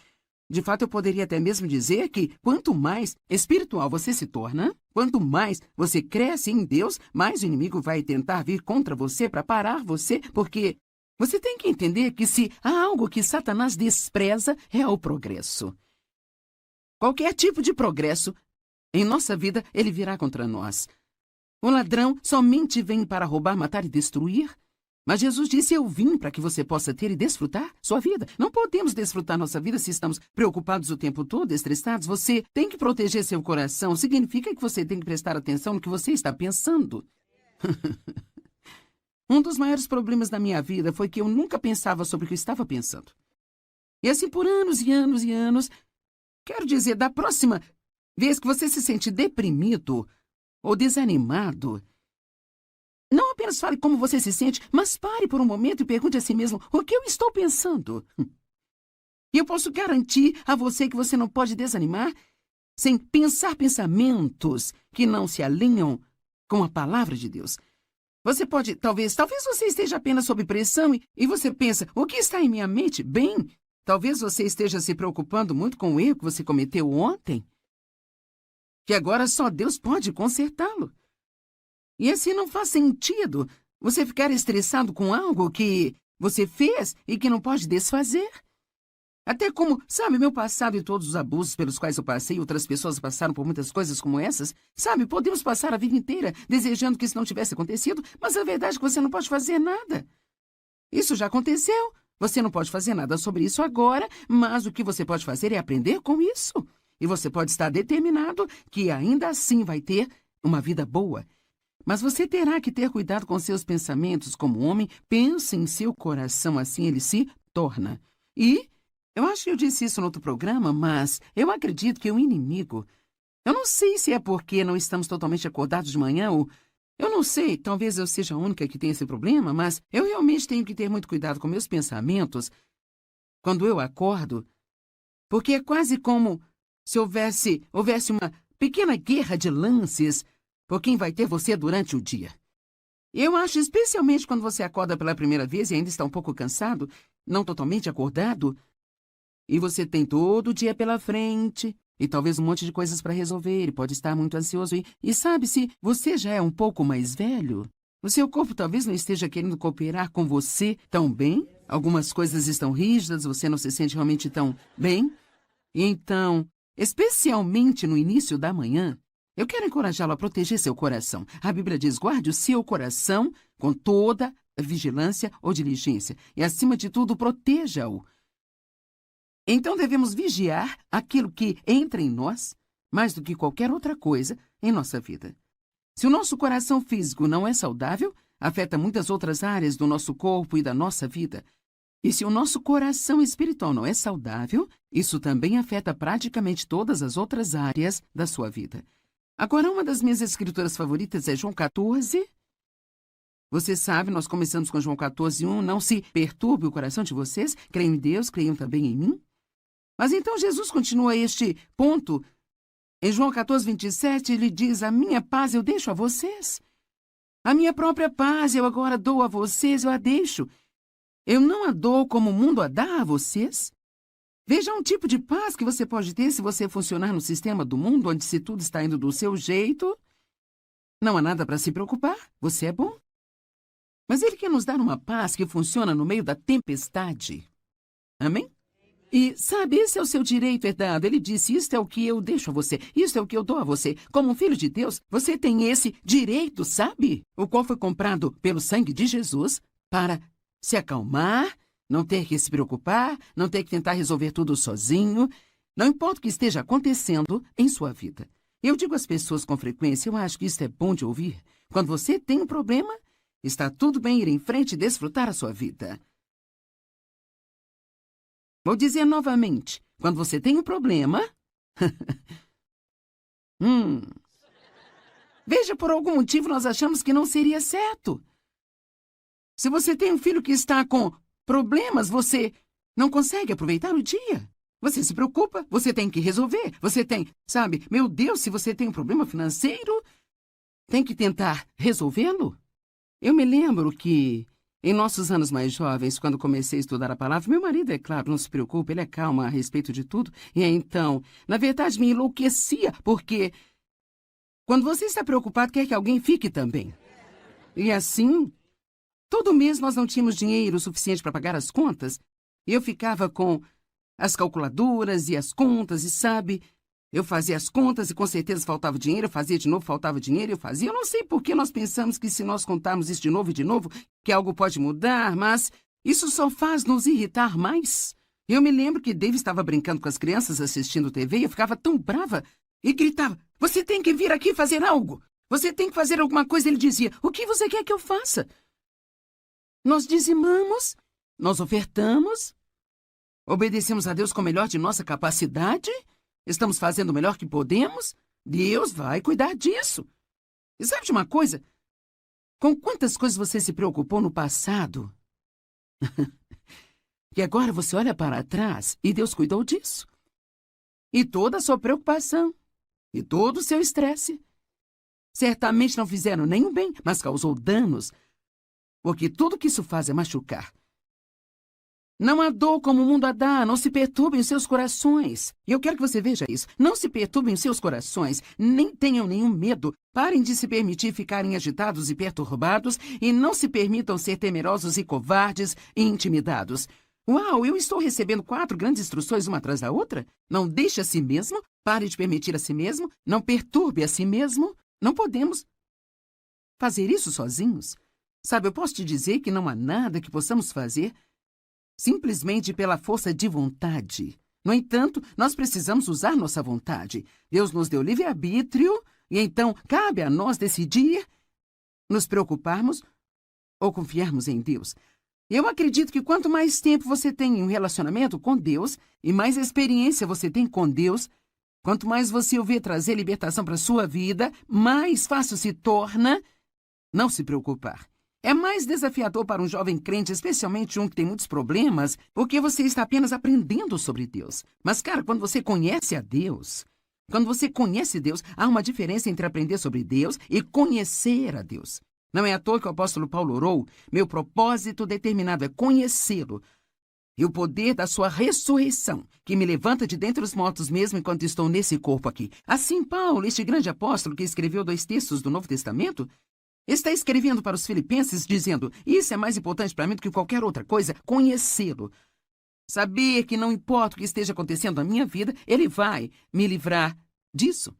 de fato eu poderia até mesmo dizer que quanto mais espiritual você se torna, quanto mais você cresce em Deus, mais o inimigo vai tentar vir contra você para parar você, porque você tem que entender que se há algo que Satanás despreza, é o progresso. Qualquer tipo de progresso em nossa vida, ele virá contra nós. O ladrão somente vem para roubar, matar e destruir. Mas Jesus disse, eu vim para que você possa ter e desfrutar sua vida. Não podemos desfrutar nossa vida se estamos preocupados o tempo todo, estressados. Você tem que proteger seu coração. Significa que você tem que prestar atenção no que você está pensando. Um dos maiores problemas da minha vida foi que eu nunca pensava sobre o que eu estava pensando. E assim por anos e anos e anos. Quero dizer, da próxima vez que você se sente deprimido ou desanimado, não apenas fale como você se sente, mas pare por um momento e pergunte a si mesmo o que eu estou pensando. E eu posso garantir a você que você não pode desanimar sem pensar pensamentos que não se alinham com a palavra de Deus. Você pode, talvez você esteja apenas sob pressão e você pensa, o que está em minha mente? Bem, talvez você esteja se preocupando muito com o erro que você cometeu ontem, que agora só Deus pode consertá-lo. E assim não faz sentido você ficar estressado com algo que você fez e que não pode desfazer. Até como, sabe, meu passado e todos os abusos pelos quais eu passei, outras pessoas passaram por muitas coisas como essas. Sabe, podemos passar a vida inteira desejando que isso não tivesse acontecido, mas a verdade é que você não pode fazer nada. Isso já aconteceu. Você não pode fazer nada sobre isso agora, mas o que você pode fazer é aprender com isso. E você pode estar determinado que ainda assim vai ter uma vida boa. Mas você terá que ter cuidado com seus pensamentos como homem. Pense em seu coração, assim ele se torna. E eu acho que eu disse isso no outro programa, mas eu acredito que o inimigo... Eu não sei se é porque não estamos totalmente acordados de manhã ou... Eu não sei, talvez eu seja a única que tenha esse problema, mas eu realmente tenho que ter muito cuidado com meus pensamentos quando eu acordo, porque é quase como se houvesse uma pequena guerra de lances por quem vai ter você durante o dia. Eu acho, especialmente quando você acorda pela primeira vez e ainda está um pouco cansado, não totalmente acordado, e você tem todo o dia pela frente, e talvez um monte de coisas para resolver, e pode estar muito ansioso, e sabe, se você já é um pouco mais velho, o seu corpo talvez não esteja querendo cooperar com você tão bem, algumas coisas estão rígidas, você não se sente realmente tão bem, e então, especialmente no início da manhã, eu quero encorajá-lo a proteger seu coração. A Bíblia diz, guarde o seu coração com toda vigilância ou diligência. E, acima de tudo, proteja-o. Então, devemos vigiar aquilo que entra em nós, mais do que qualquer outra coisa em nossa vida. Se o nosso coração físico não é saudável, afeta muitas outras áreas do nosso corpo e da nossa vida. E se o nosso coração espiritual não é saudável, isso também afeta praticamente todas as outras áreas da sua vida. Agora, uma das minhas escrituras favoritas é João 14. Você sabe, nós começamos com João 14:1. Não se perturbe o coração de vocês. Creiam em Deus, creiam também em mim. Mas então Jesus continua este ponto. Em João 14:27, ele diz: a minha paz eu deixo a vocês. A minha própria paz eu agora dou a vocês, eu a deixo. Eu não a dou como o mundo a dá a vocês. Veja um tipo de paz que você pode ter se você funcionar no sistema do mundo, onde se tudo está indo do seu jeito, não há nada para se preocupar, você é bom. Mas ele quer nos dar uma paz que funciona no meio da tempestade. Amém? E, sabe, esse é o seu direito herdado. Ele disse, isto é o que eu deixo a você, isto é o que eu dou a você. Como um filho de Deus, você tem esse direito, sabe? O qual foi comprado pelo sangue de Jesus para se acalmar, não ter que se preocupar, não ter que tentar resolver tudo sozinho. Não importa o que esteja acontecendo em sua vida. Eu digo às pessoas com frequência, eu acho que isso é bom de ouvir. Quando você tem um problema, está tudo bem ir em frente e desfrutar a sua vida. Vou dizer novamente, quando você tem um problema... Veja, por algum motivo nós achamos que não seria certo. Se você tem um filho que está com problemas, você não consegue aproveitar o dia. Você se preocupa, você tem que resolver. Você tem, sabe, meu Deus, se você tem um problema financeiro, tem que tentar resolvê-lo. Eu me lembro que, em nossos anos mais jovens, quando comecei a estudar a palavra, meu marido, é claro, não se preocupa, ele é calmo a respeito de tudo. E então, na verdade, me enlouquecia, porque quando você está preocupado, quer que alguém fique também. E assim, todo mês nós não tínhamos dinheiro suficiente para pagar as contas, e eu ficava com as calculadoras e as contas, e sabe, eu fazia as contas e com certeza faltava dinheiro, eu fazia de novo, faltava dinheiro, eu fazia. Eu não sei por que nós pensamos que se nós contarmos isso de novo e de novo, que algo pode mudar, mas isso só faz nos irritar mais. Eu me lembro que Dave estava brincando com as crianças assistindo TV e eu ficava tão brava e gritava, você tem que vir aqui fazer algo, você tem que fazer alguma coisa. Ele dizia, o que você quer que eu faça? Nós dizimamos, nós ofertamos, obedecemos a Deus com o melhor de nossa capacidade, estamos fazendo o melhor que podemos, Deus vai cuidar disso. E sabe de uma coisa? Com quantas coisas você se preocupou no passado? E agora você olha para trás e Deus cuidou disso. E toda a sua preocupação, e todo o seu estresse, certamente não fizeram nenhum bem, mas causou danos, porque tudo que isso faz é machucar. Não há dor como o mundo a dá, não se perturbem os seus corações. E eu quero que você veja isso. Não se perturbem os seus corações, nem tenham nenhum medo. Parem de se permitir ficarem agitados e perturbados e não se permitam ser temerosos e covardes e intimidados. Uau, eu estou recebendo 4 grandes instruções uma atrás da outra? Não deixe a si mesmo, pare de permitir a si mesmo, não perturbe a si mesmo. Não podemos fazer isso sozinhos. Sabe, eu posso te dizer que não há nada que possamos fazer simplesmente pela força de vontade. No entanto, nós precisamos usar nossa vontade. Deus nos deu livre-arbítrio e então cabe a nós decidir nos preocuparmos ou confiarmos em Deus. Eu acredito que quanto mais tempo você tem em um relacionamento com Deus e mais experiência você tem com Deus, quanto mais você o vê trazer libertação para a sua vida, mais fácil se torna não se preocupar. É mais desafiador para um jovem crente, especialmente um que tem muitos problemas, porque você está apenas aprendendo sobre Deus. Mas, cara, quando você conhece a Deus, quando você conhece Deus, há uma diferença entre aprender sobre Deus e conhecer a Deus. Não é à toa que o apóstolo Paulo orou, meu propósito determinado é conhecê-lo e o poder da sua ressurreição, que me levanta de dentre os mortos mesmo enquanto estou nesse corpo aqui. Assim, Paulo, este grande apóstolo que escreveu 2 textos do Novo Testamento, está escrevendo para os filipenses dizendo, isso é mais importante para mim do que qualquer outra coisa, conhecê-lo. Saber que não importa o que esteja acontecendo na minha vida, ele vai me livrar disso.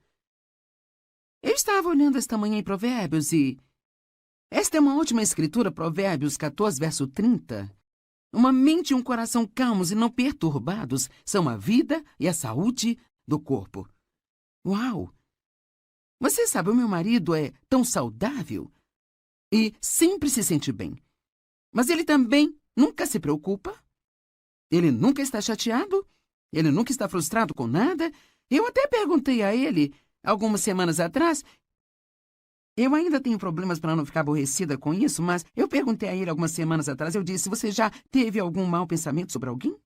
Eu estava olhando esta manhã em Provérbios e esta é uma ótima escritura, Provérbios 14, verso 30. Uma mente e um coração calmos e não perturbados são a vida e a saúde do corpo. Uau! Você sabe, o meu marido é tão saudável e sempre se sente bem. Mas ele também nunca se preocupa. Ele nunca está chateado. Ele nunca está frustrado com nada. Eu até perguntei a ele, algumas semanas atrás, eu ainda tenho problemas para não ficar aborrecida com isso, mas eu perguntei a ele algumas semanas atrás, eu disse, você já teve algum mau pensamento sobre alguém?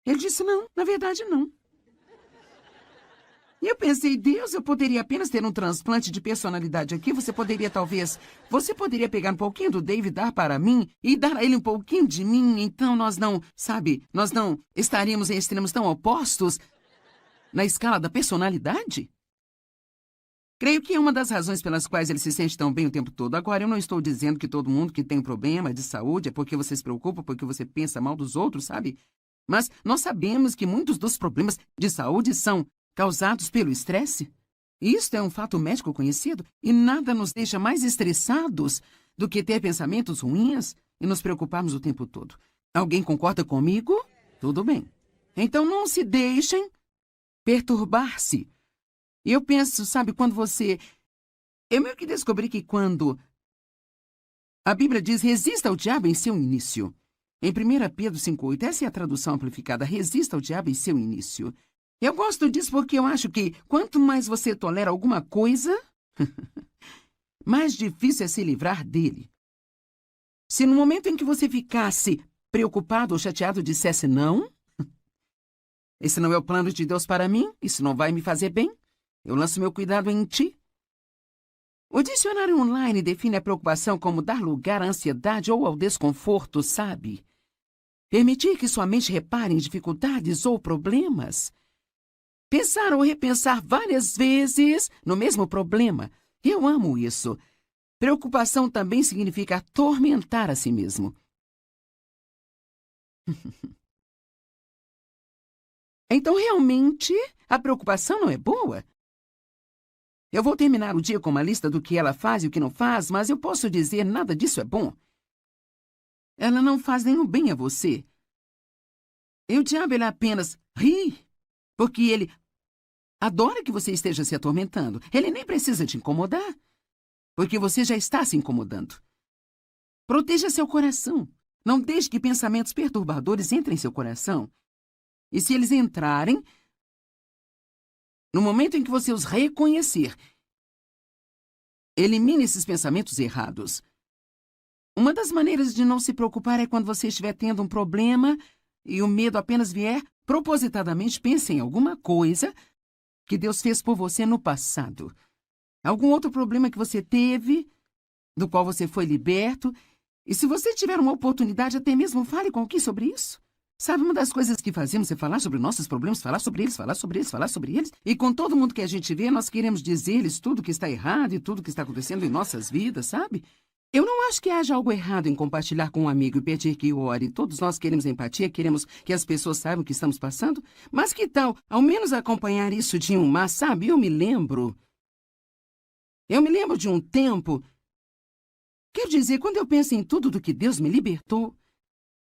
Ele disse, não, na verdade não. E eu pensei, Deus, eu poderia apenas ter um transplante de personalidade aqui. Você poderia pegar um pouquinho do Dave e dar para mim e dar a ele um pouquinho de mim. Então nós não estaríamos em extremos tão opostos na escala da personalidade? Creio que é uma das razões pelas quais ele se sente tão bem o tempo todo. Agora, eu não estou dizendo que todo mundo que tem um problema de saúde é porque você se preocupa, porque você pensa mal dos outros, sabe? Mas nós sabemos que muitos dos problemas de saúde são causados pelo estresse. Isto é um fato médico conhecido e nada nos deixa mais estressados do que ter pensamentos ruins e nos preocuparmos o tempo todo. Alguém concorda comigo? Tudo bem. Então não se deixem perturbar-se. Eu penso, sabe, eu meio que descobri que quando a Bíblia diz resista ao diabo em seu início. Em 1 Pedro 5,8, essa é a tradução amplificada, resista ao diabo em seu início. Eu gosto disso porque eu acho que quanto mais você tolera alguma coisa, mais difícil é se livrar dele. Se no momento em que você ficasse preocupado ou chateado dissesse não, esse não é o plano de Deus para mim, isso não vai me fazer bem, eu lanço meu cuidado em ti. O dicionário online define a preocupação como dar lugar à ansiedade ou ao desconforto, sabe? Permitir que sua mente repare em dificuldades ou problemas. Pensar ou repensar várias vezes no mesmo problema. Eu amo isso. Preocupação também significa atormentar a si mesmo. Então, realmente, a preocupação não é boa? Eu vou terminar o dia com uma lista do que ela faz e o que não faz, mas eu posso dizer nada disso é bom. Ela não faz nenhum bem a você. E o diabo, ele apenas ri, porque ele adora que você esteja se atormentando. Ele nem precisa te incomodar, porque você já está se incomodando. Proteja seu coração. Não deixe que pensamentos perturbadores entrem em seu coração. E se eles entrarem, no momento em que você os reconhecer, elimine esses pensamentos errados. Uma das maneiras de não se preocupar é quando você estiver tendo um problema e o medo apenas vier, propositadamente pense em alguma coisa que Deus fez por você no passado. Algum outro problema que você teve, do qual você foi liberto. E se você tiver uma oportunidade, até mesmo fale com alguém sobre isso. Sabe, uma das coisas que fazemos é falar sobre nossos problemas, falar sobre eles, falar sobre eles, falar sobre eles. E com todo mundo que a gente vê, nós queremos dizer-lhes tudo que está errado e tudo que está acontecendo em nossas vidas, sabe? Eu não acho que haja algo errado em compartilhar com um amigo e pedir que ore. Todos nós queremos empatia, queremos que as pessoas saibam o que estamos passando. Mas que tal, ao menos, acompanhar isso de um mas, sabe? Eu me lembro de um tempo. Quero dizer, quando eu penso em tudo do que Deus me libertou,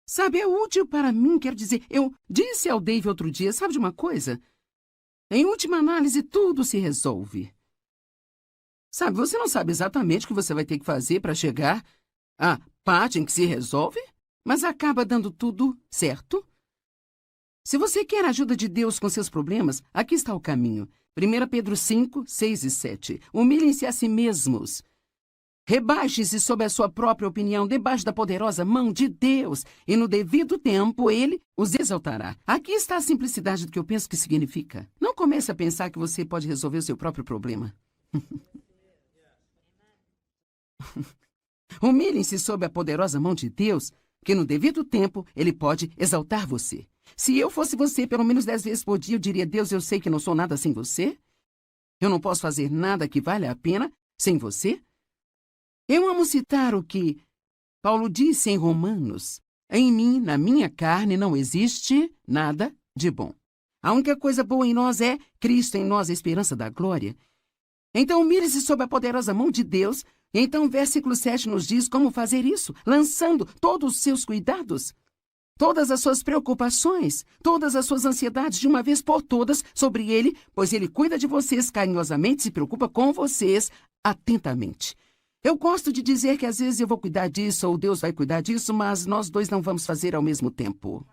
sabe, é útil para mim, quero dizer, eu disse ao Dave outro dia, sabe de uma coisa? Em última análise, tudo se resolve. Sabe, você não sabe exatamente o que você vai ter que fazer para chegar à parte em que se resolve, mas acaba dando tudo certo. Se você quer a ajuda de Deus com seus problemas, aqui está o caminho. 1 Pedro 5, 6 e 7. Humilhem-se a si mesmos. Rebaixe-se sob a sua própria opinião, debaixo da poderosa mão de Deus, e no devido tempo Ele os exaltará. Aqui está a simplicidade do que eu penso que significa. Não comece a pensar que você pode resolver o seu próprio problema. Humilhem-se sob a poderosa mão de Deus, que no devido tempo Ele pode exaltar você. Se eu fosse você, pelo menos 10 vezes por dia, eu diria, Deus, eu sei que não sou nada sem você. Eu não posso fazer nada que valha a pena sem você. Eu amo citar o que Paulo disse em Romanos. Em mim, na minha carne, não existe nada de bom. A única coisa boa em nós é Cristo em nós, a esperança da glória. Então, humilhe-se sob a poderosa mão de Deus. E então, o versículo 7 nos diz como fazer isso, lançando todos os seus cuidados, todas as suas preocupações, todas as suas ansiedades de uma vez por todas sobre Ele, pois Ele cuida de vocês carinhosamente, se preocupa com vocês atentamente. Eu gosto de dizer que às vezes eu vou cuidar disso ou Deus vai cuidar disso, mas nós dois não vamos fazer ao mesmo tempo.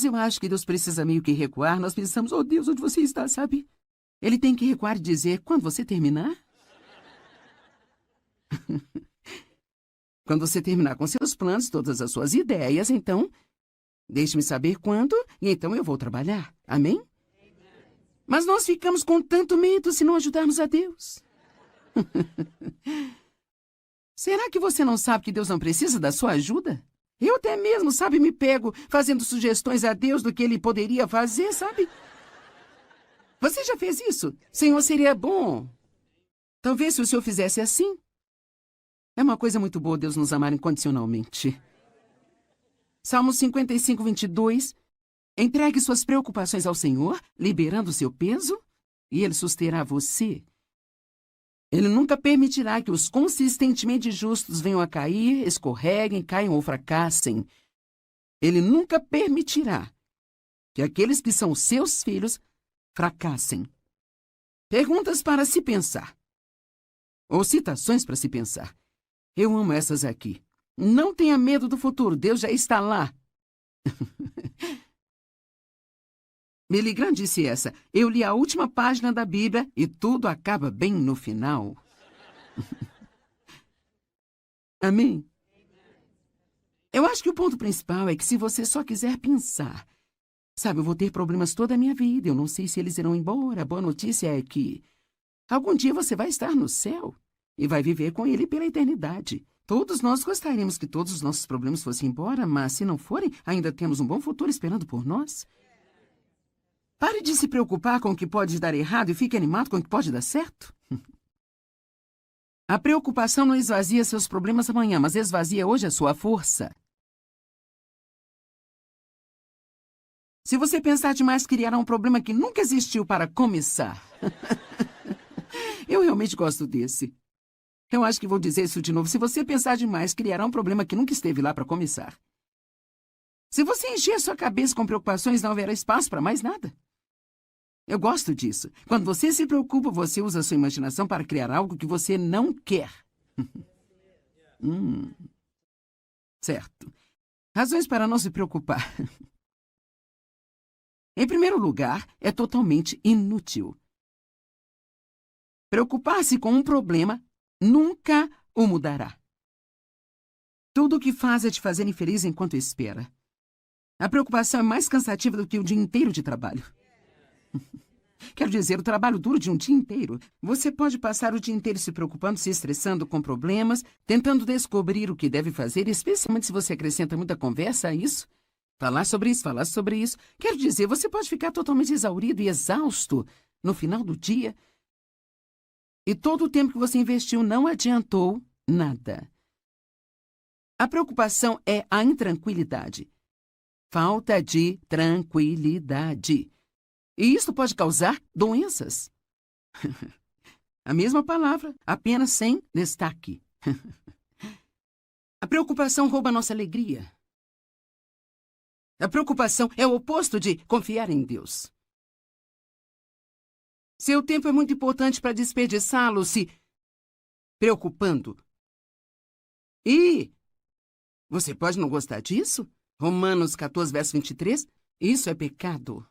eu acho que Deus precisa meio que recuar. Nós pensamos, oh Deus, onde você está, sabe? Ele tem que recuar e dizer, quando você terminar? Quando você terminar com seus planos, todas as suas ideias, então, deixe-me saber quando, e então eu vou trabalhar. Amém? Mas nós ficamos com tanto medo se não ajudarmos a Deus. Será que você não sabe que Deus não precisa da sua ajuda? Eu até mesmo, sabe, me pego fazendo sugestões a Deus do que Ele poderia fazer, sabe? Você já fez isso? Senhor, seria bom. Talvez se o Senhor fizesse assim. É uma coisa muito boa Deus nos amar incondicionalmente. Salmo 55, 22. Entregue suas preocupações ao Senhor, liberando o seu peso, e Ele susterá você. Ele nunca permitirá que os consistentemente justos venham a cair, escorreguem, caiam ou fracassem. Ele nunca permitirá que aqueles que são seus filhos fracassem. Perguntas para se pensar. Ou citações para se pensar. Eu amo essas aqui. Não tenha medo do futuro, Deus já está lá. Billy Graham disse essa. Eu li a última página da Bíblia e tudo acaba bem no final. Amém? Eu acho que o ponto principal é que se você só quiser pensar, sabe, eu vou ter problemas toda a minha vida, eu não sei se eles irão embora. A boa notícia é que algum dia você vai estar no céu e vai viver com Ele pela eternidade. Todos nós gostaríamos que todos os nossos problemas fossem embora, mas se não forem, ainda temos um bom futuro esperando por nós. Pare de se preocupar com o que pode dar errado e fique animado com o que pode dar certo. A preocupação não esvazia seus problemas amanhã, mas esvazia hoje a sua força. Se você pensar demais, criará um problema que nunca existiu para começar. Eu realmente gosto desse. Eu acho que vou dizer isso de novo. Se você pensar demais, criará um problema que nunca esteve lá para começar. Se você encher sua cabeça com preocupações, não haverá espaço para mais nada. Eu gosto disso. Quando você se preocupa, você usa a sua imaginação para criar algo que você não quer. Certo. Razões para não se preocupar. Em primeiro lugar, é totalmente inútil. Preocupar-se com um problema nunca o mudará. Tudo o que faz é te fazer infeliz enquanto espera. A preocupação é mais cansativa do que o dia inteiro de trabalho. Quero dizer, o trabalho duro de um dia inteiro. Você pode passar o dia inteiro se preocupando, se estressando com problemas, tentando descobrir o que deve fazer, especialmente se você acrescenta muita conversa a isso. Falar sobre isso, falar sobre isso. Quero dizer, você pode ficar totalmente exaurido e exausto no final do dia. E todo o tempo que você investiu não adiantou nada. A preocupação é a intranquilidade. Falta de tranquilidade. E isso pode causar doenças. A mesma palavra, apenas sem destaque. A preocupação rouba nossa alegria. A preocupação é o oposto de confiar em Deus. Seu tempo é muito importante para desperdiçá-lo se preocupando. E você pode não gostar disso? Romanos 14, verso 23. Isso é pecado.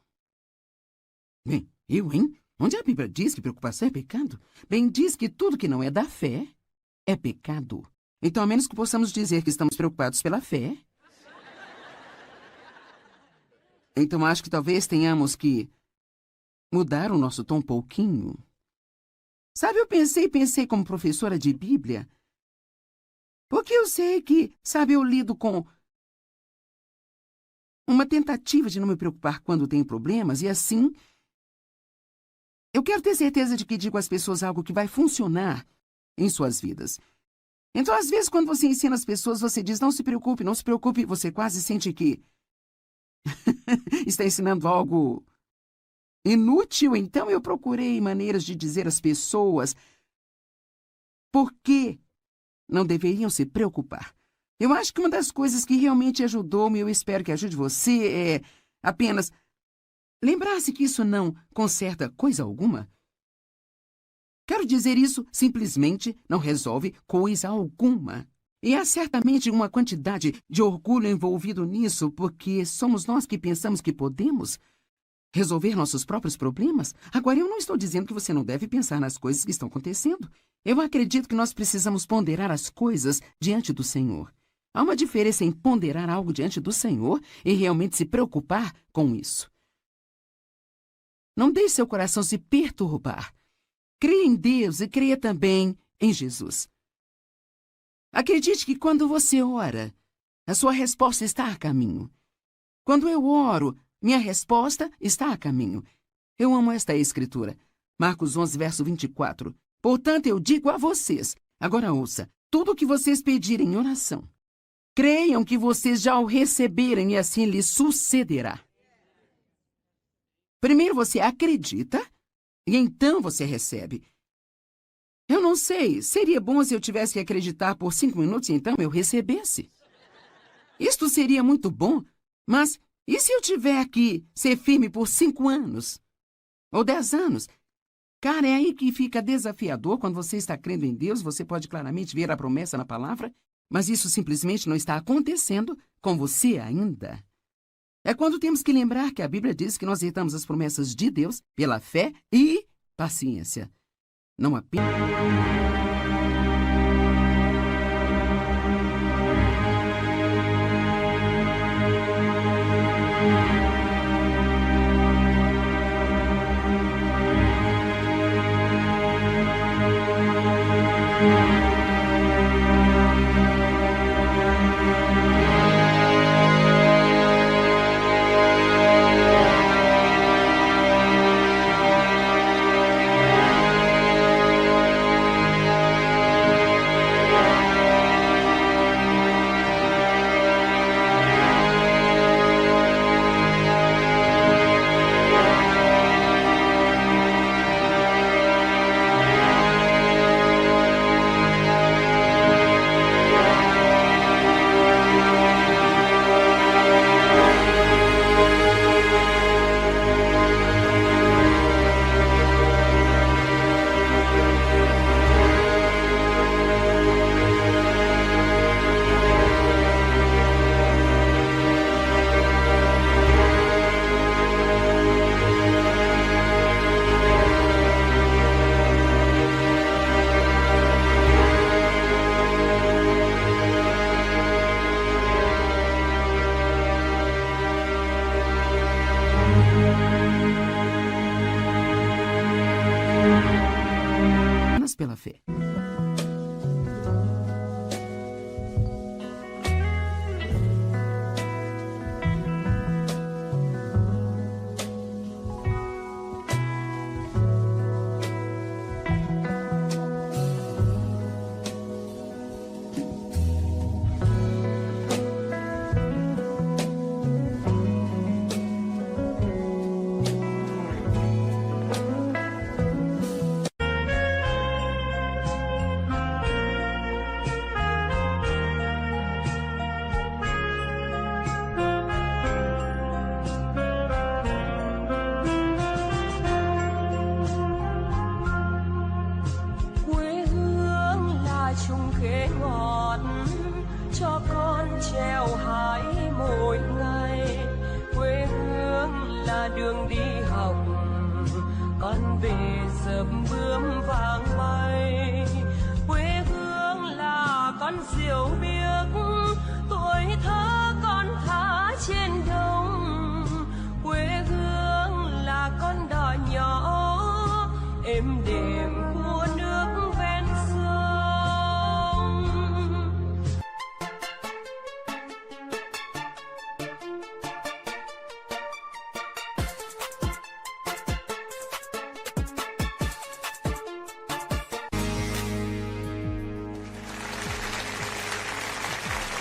Bem, hein? Onde a Bíblia diz que preocupação é pecado? Bem, diz que tudo que não é da fé é pecado. Então, a menos que possamos dizer que estamos preocupados pela fé, então acho que talvez tenhamos que mudar o nosso tom um pouquinho. Sabe, eu pensei como professora de Bíblia, porque eu sei que, sabe, eu lido com uma tentativa de não me preocupar quando tenho problemas, e assim, eu quero ter certeza de que digo às pessoas algo que vai funcionar em suas vidas. Então, às vezes, quando você ensina as pessoas, você diz, não se preocupe, não se preocupe, você quase sente que está ensinando algo inútil. Então, eu procurei maneiras de dizer às pessoas por que não deveriam se preocupar. Eu acho que uma das coisas que realmente ajudou-me, eu espero que ajude você, é apenas lembrar-se que isso não conserta coisa alguma. Quero dizer, isso simplesmente não resolve coisa alguma. E há certamente uma quantidade de orgulho envolvido nisso, porque somos nós que pensamos que podemos resolver nossos próprios problemas. Agora, eu não estou dizendo que você não deve pensar nas coisas que estão acontecendo. Eu acredito que nós precisamos ponderar as coisas diante do Senhor. Há uma diferença em ponderar algo diante do Senhor e realmente se preocupar com isso. Não deixe seu coração se perturbar. Creia em Deus e creia também em Jesus. Acredite que quando você ora, a sua resposta está a caminho. Quando eu oro, minha resposta está a caminho. Eu amo esta escritura. Marcos 11, verso 24. Portanto, eu digo a vocês, agora ouça, tudo o que vocês pedirem em oração, creiam que vocês já o receberem e assim lhes sucederá. Primeiro você acredita e então você recebe. Eu não sei, seria bom se eu tivesse que acreditar por 5 minutos e então eu recebesse. Isto seria muito bom, mas e se eu tiver que ser firme por 5 anos? Ou 10 anos? Cara, é aí que fica desafiador. Quando você está crendo em Deus, você pode claramente ver a promessa na palavra, mas isso simplesmente não está acontecendo com você ainda. É quando temos que lembrar que a Bíblia diz que nós herdamos as promessas de Deus pela fé e paciência. Não apenas... pela fé. Đường đi học con về sớm bướm vàng bay, quê hương là con diều biếc tuổi thơ con thả trên đồng, quê hương là con đò nhỏ êm đềm của nước ven sông.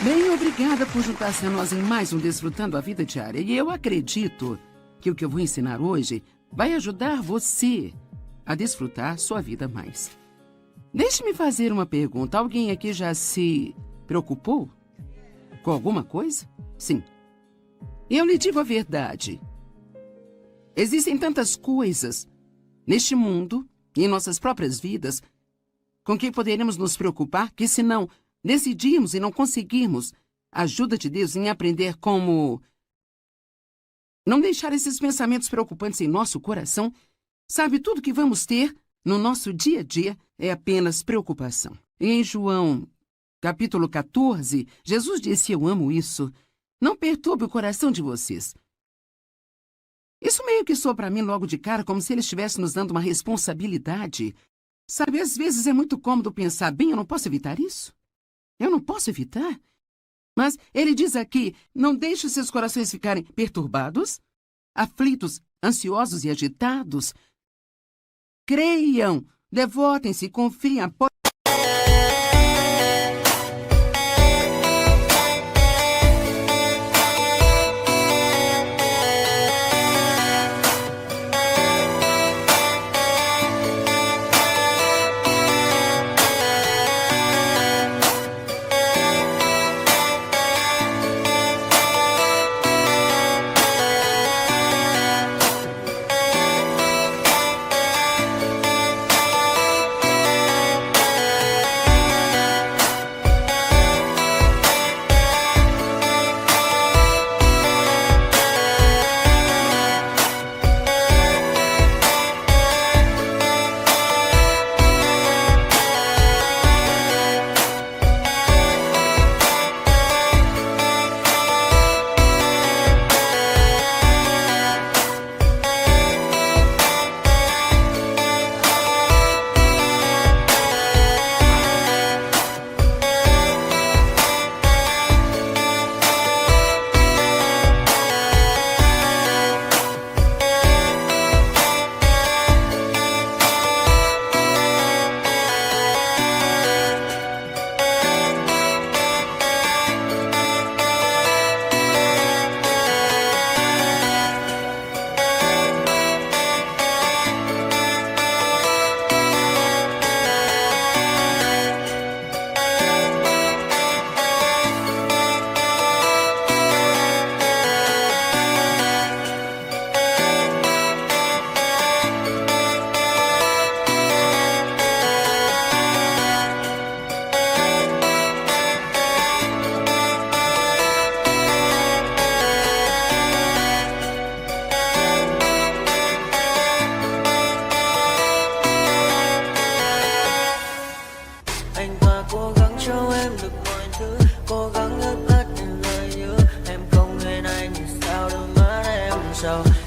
Bem, obrigada por juntar-se a nós em mais um Desfrutando a Vida Diária. E eu acredito que o que eu vou ensinar hoje vai ajudar você a desfrutar sua vida mais. Deixe-me fazer uma pergunta. Alguém aqui já se preocupou com alguma coisa? Sim. Eu lhe digo a verdade. Existem tantas coisas neste mundo e em nossas próprias vidas com que poderemos nos preocupar que, se não decidimos e não conseguirmos a ajuda de Deus em aprender como não deixar esses pensamentos preocupantes em nosso coração, sabe, tudo que vamos ter no nosso dia a dia é apenas preocupação. E em João, capítulo 14, Jesus disse: eu amo isso. Não perturbe o coração de vocês. Isso meio que soa para mim logo de cara como se ele estivesse nos dando uma responsabilidade. Sabe, às vezes é muito cômodo pensar, bem, eu não posso evitar isso. Eu não posso evitar. Mas ele diz aqui, não deixe os seus corações ficarem perturbados, aflitos, ansiosos e agitados. Creiam, devotem-se, confiem, apoiem.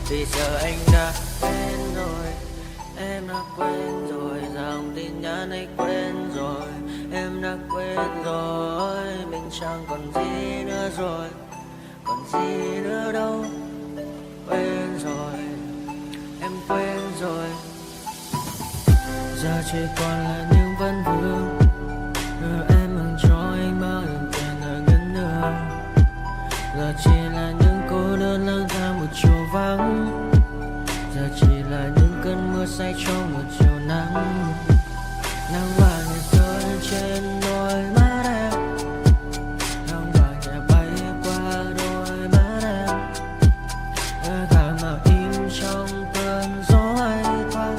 Vì giờ anh đã quen rồi, em đã quen rồi, dòng tin nhắn anh quen rồi, em đã quen rồi, mình chẳng còn gì nữa rồi, còn gì nữa đâu. Quen rồi, em quen rồi, giờ chỉ còn là những vấn vương. Em mang cho anh bao nhiêu tiền ở ngân đường, giờ chỉ là những cô đơn lang thang một chiều vắng, giờ chỉ là những cơn mưa say trong một chiều nắng. Nắng vàng nhẹ rơi trên đôi mắt em, nắng vàng nhẹ bay qua đôi mắt em, gà mà im trong cơn gió hay qua,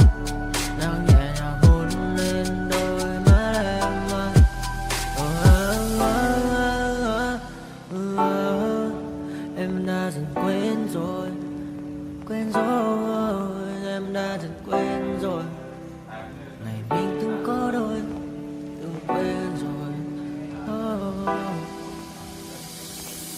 nắng nhẹ nhàng hôn lên đôi mắt em. Em đã dần quên rồi, quên rồi, em đã dần quên rồi, ngày mình từng có đôi, từng quên rồi.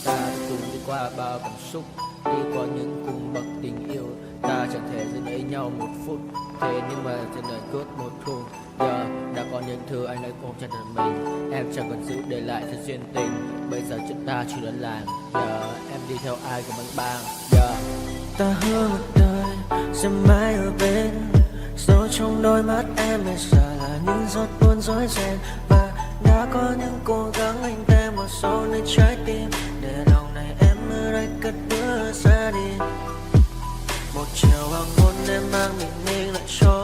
Ta đã cùng đi qua bao cảm xúc, đi qua những cung bậc tình yêu, ta chẳng thể giữ lấy nhau một phút, thế nhưng mà trên đời cướp một thu. Giờ đã có những thứ anh ấy ôm chặt ở mình, em chẳng còn giữ để lại cho duyên tình. Bây giờ chúng ta chỉ đơn làng, giờ em đi theo ai của bánh bang. Giờ ta hứa một đời sẽ mãi ở bên, sâu trong đôi mắt em bây giờ là những giọt buồn rối ren, và đã có những cố gắng anh tem vào sâu nơi trái tim, để lòng này em ở đây cất bước ra đi. Một chiều hoàng hôn em mang bình minh lại cho